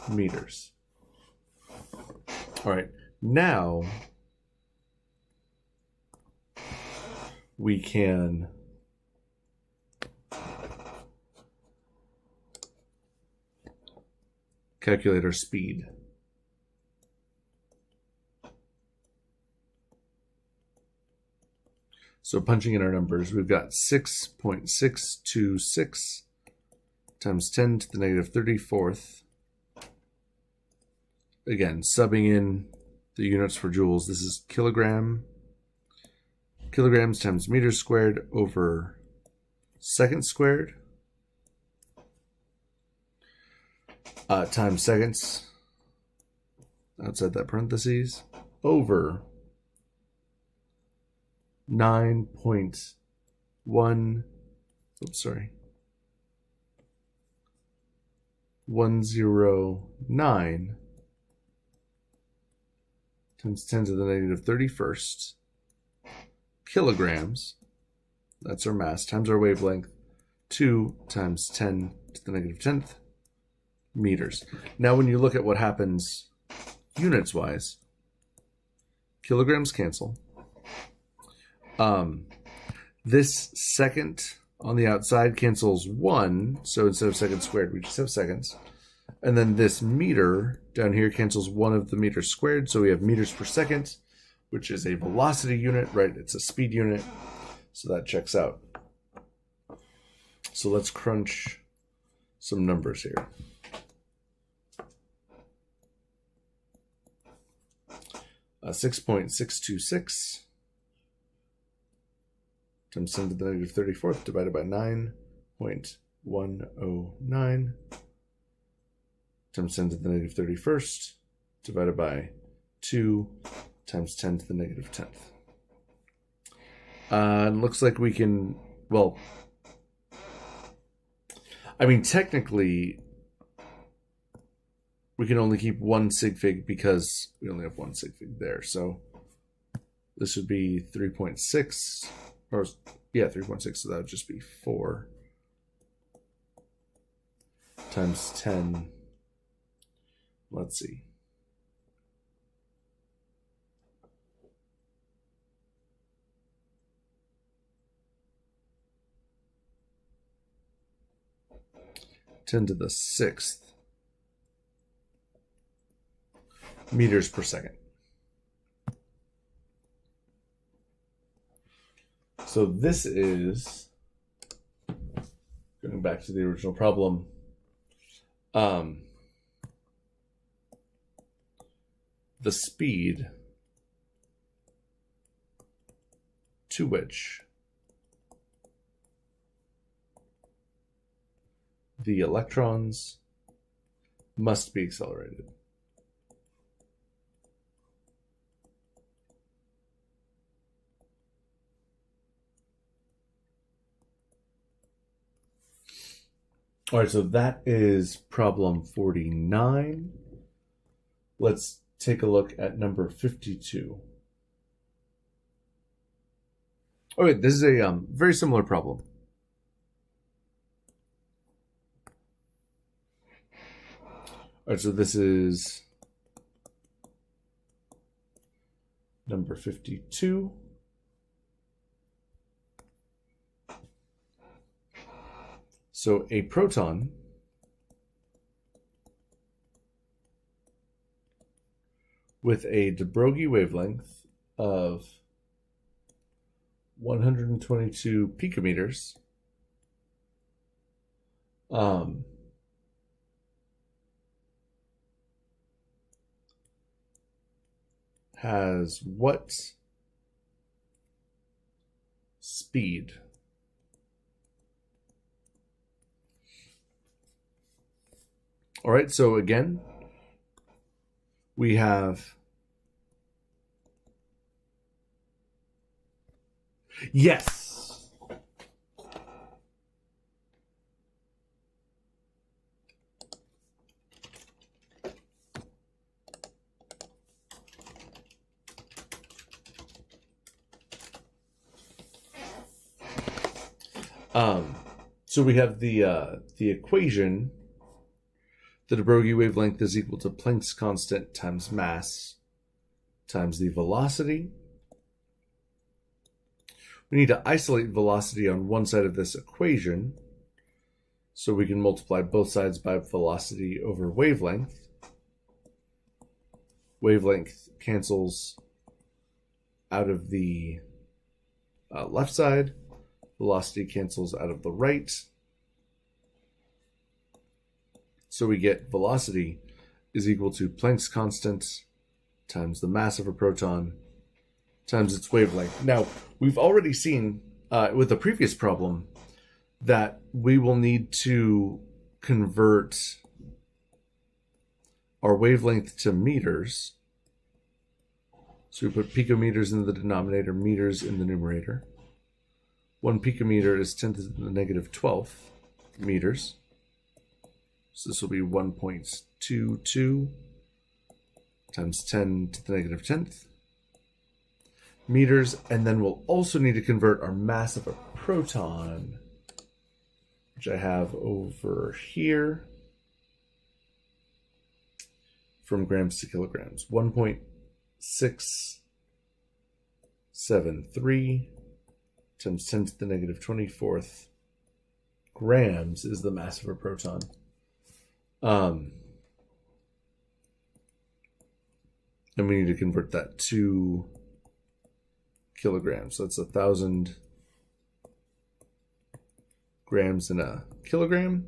meters. All right, now we can calculate our speed. So punching in our numbers, we've got 6.626 times 10 to the negative 34th. Again, subbing in the units for joules. This is kilograms times meters squared over seconds squared times seconds outside that parentheses over 9.1 109 times 10 to the negative 31st kilograms, that's our mass, times our wavelength, 2 times 10 to the negative 10th meters. Now when you look at what happens units-wise, kilograms cancel. This second on the outside cancels 1, so instead of seconds squared, we just have seconds. And then this meter down here cancels 1 of the meters squared, so we have meters per second, which is a velocity unit, right? It's a speed unit, so that checks out. So let's crunch some numbers here. Uh, 6.626 times 10 to the negative 34th divided by 9.109 times 10 to the negative 31st divided by 2 times 10 to the negative 10th. Looks like we can, well, I mean, technically, we can only keep 1 sig fig because we only have 1 sig fig there. So this would be 3.6, or yeah, 3.6. So that would just be 4 times 10. Let's see. Ten to the 6th meters per second. So this is, going back to the original problem, the speed to which the electrons must be accelerated. All right, so that is problem 49. Let's take a look at number 52. Okay, this is a very similar problem. right, so this is number 52. So a proton with a de Broglie wavelength of 122 picometers has what speed? All right, so again, we have, yes. So we have the equation. The de Broglie wavelength is equal to Planck's constant times mass times the velocity. We need to isolate velocity on one side of this equation, so we can multiply both sides by velocity over wavelength. Wavelength cancels out of the left side. Velocity cancels out of the right. So we get velocity is equal to Planck's constant times the mass of a proton times its wavelength. Now, we've already seen with the previous problem that we will need to convert our wavelength to meters. So we put picometers in the denominator, meters in the numerator. 1 picometer is 10 to the negative 12th meters. So this will be 1.22 times 10 to the negative 10th meters. And then we'll also need to convert our mass of a proton, which I have over here, from grams to kilograms. 1.673 times 10 to the negative 24th grams is the mass of a proton. And we need to convert that to kilograms. So that's 1,000 grams in a kilogram.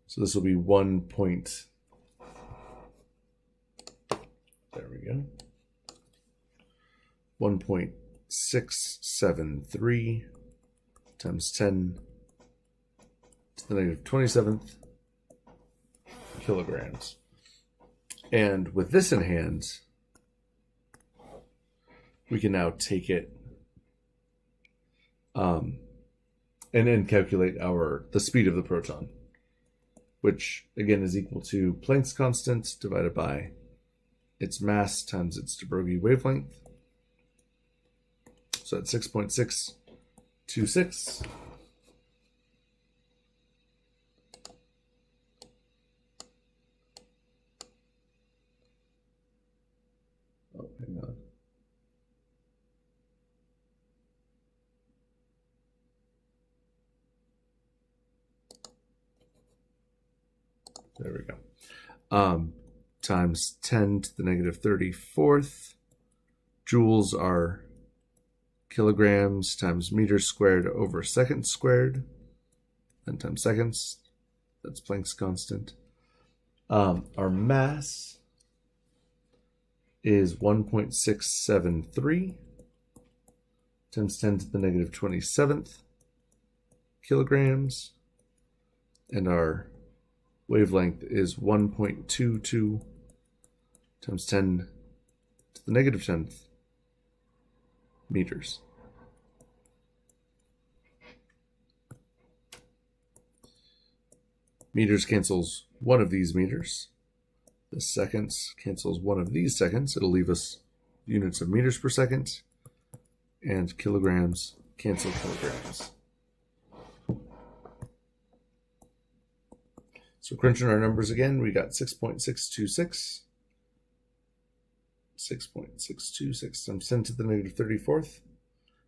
So this will be 1.673 times 10 to the negative 27th kilograms. And with this in hand, we can now take it and then calculate the speed of the proton, which again is equal to Planck's constant divided by its mass times its de Broglie wavelength. So that's 6.626. Oh, hang on. There we go. Times 10 to the negative 34th. Joules are kilograms times meters squared over seconds squared, and times seconds. That's Planck's constant. Our mass is 1.673 times 10 to the negative 27th kilograms, and our wavelength is 1.22 times 10 to the negative 10th meters. Meters cancels one of these meters. The seconds cancels one of these seconds. It'll leave us units of meters per second. And kilograms cancel kilograms. So crunching our numbers again, we got 6.626. 6.626 times 10 to the negative 34th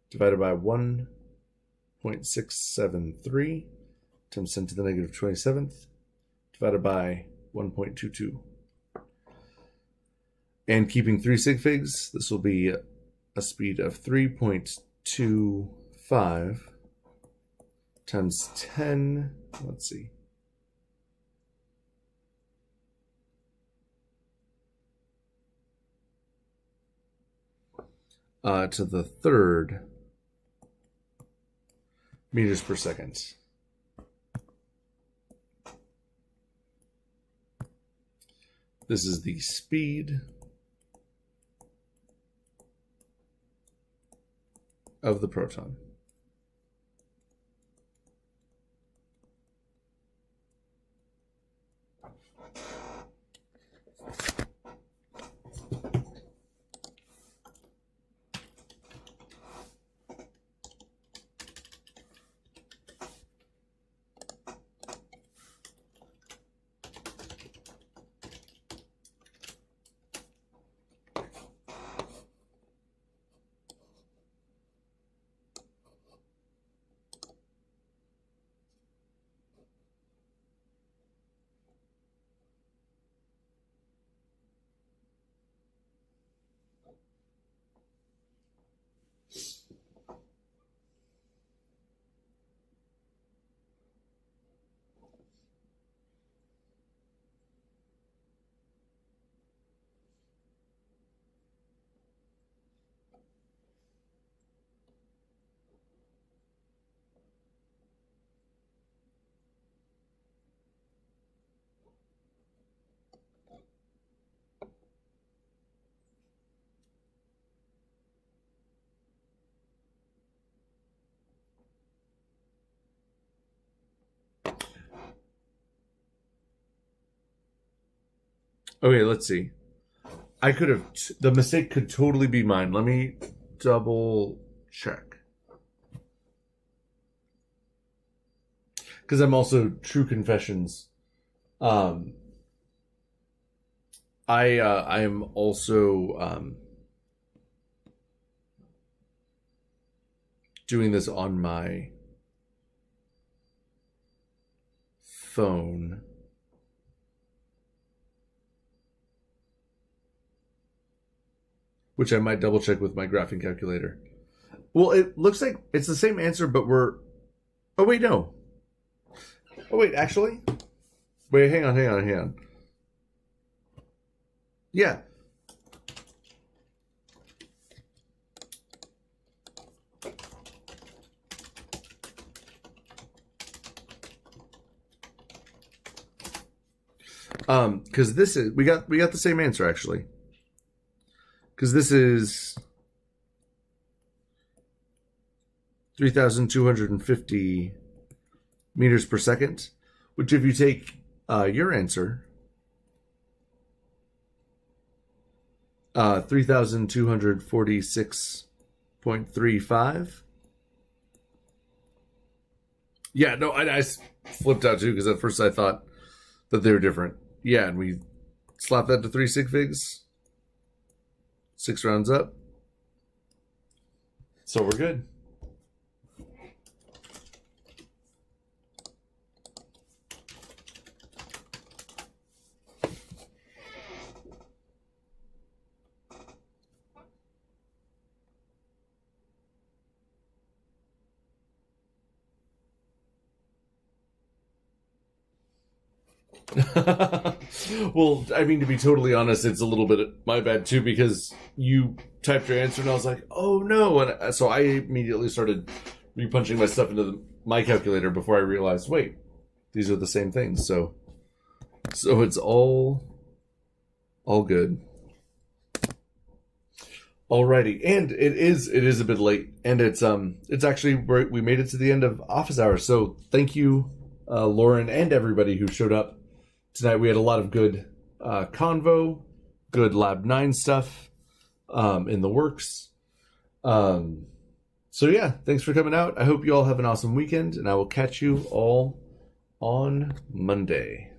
divided by 1.673 times 10 to the negative 27th divided by 1.22. And keeping 3 sig figs, this will be a speed of 3.25 times 10, let's see, to the third meters per second. This is the speed of the proton. Okay, let's see. I could have, the mistake could totally be mine. Let me double check. Because I'm also True Confessions. I am also doing this on my phone. Which I might double check with my graphing calculator. Well, it looks like it's the same answer, but we're... Oh, wait, no. Oh, wait, actually? Wait, hang on. Yeah. Because this is... We got the same answer, actually. Because this is 3,250 meters per second, which if you take your answer, 3,246.35. Yeah, no, I flipped out too, because at first I thought that they were different. Yeah, and we slapped that to 3 sig figs. 6 rounds up. So we're good. Well, I mean, to be totally honest, it's a little bit my bad too, because you typed your answer and I was like, oh no. And so I immediately started repunching my stuff into my calculator before I realized, wait, these are the same things. So it's all good. Alrighty. And it is a bit late, and it's actually, we made it to the end of office hours. So thank you, Lauren, and everybody who showed up tonight. We had a lot of good convo, good Lab 9 stuff in the works. So yeah, thanks for coming out. I hope you all have an awesome weekend, and I will catch you all on Monday.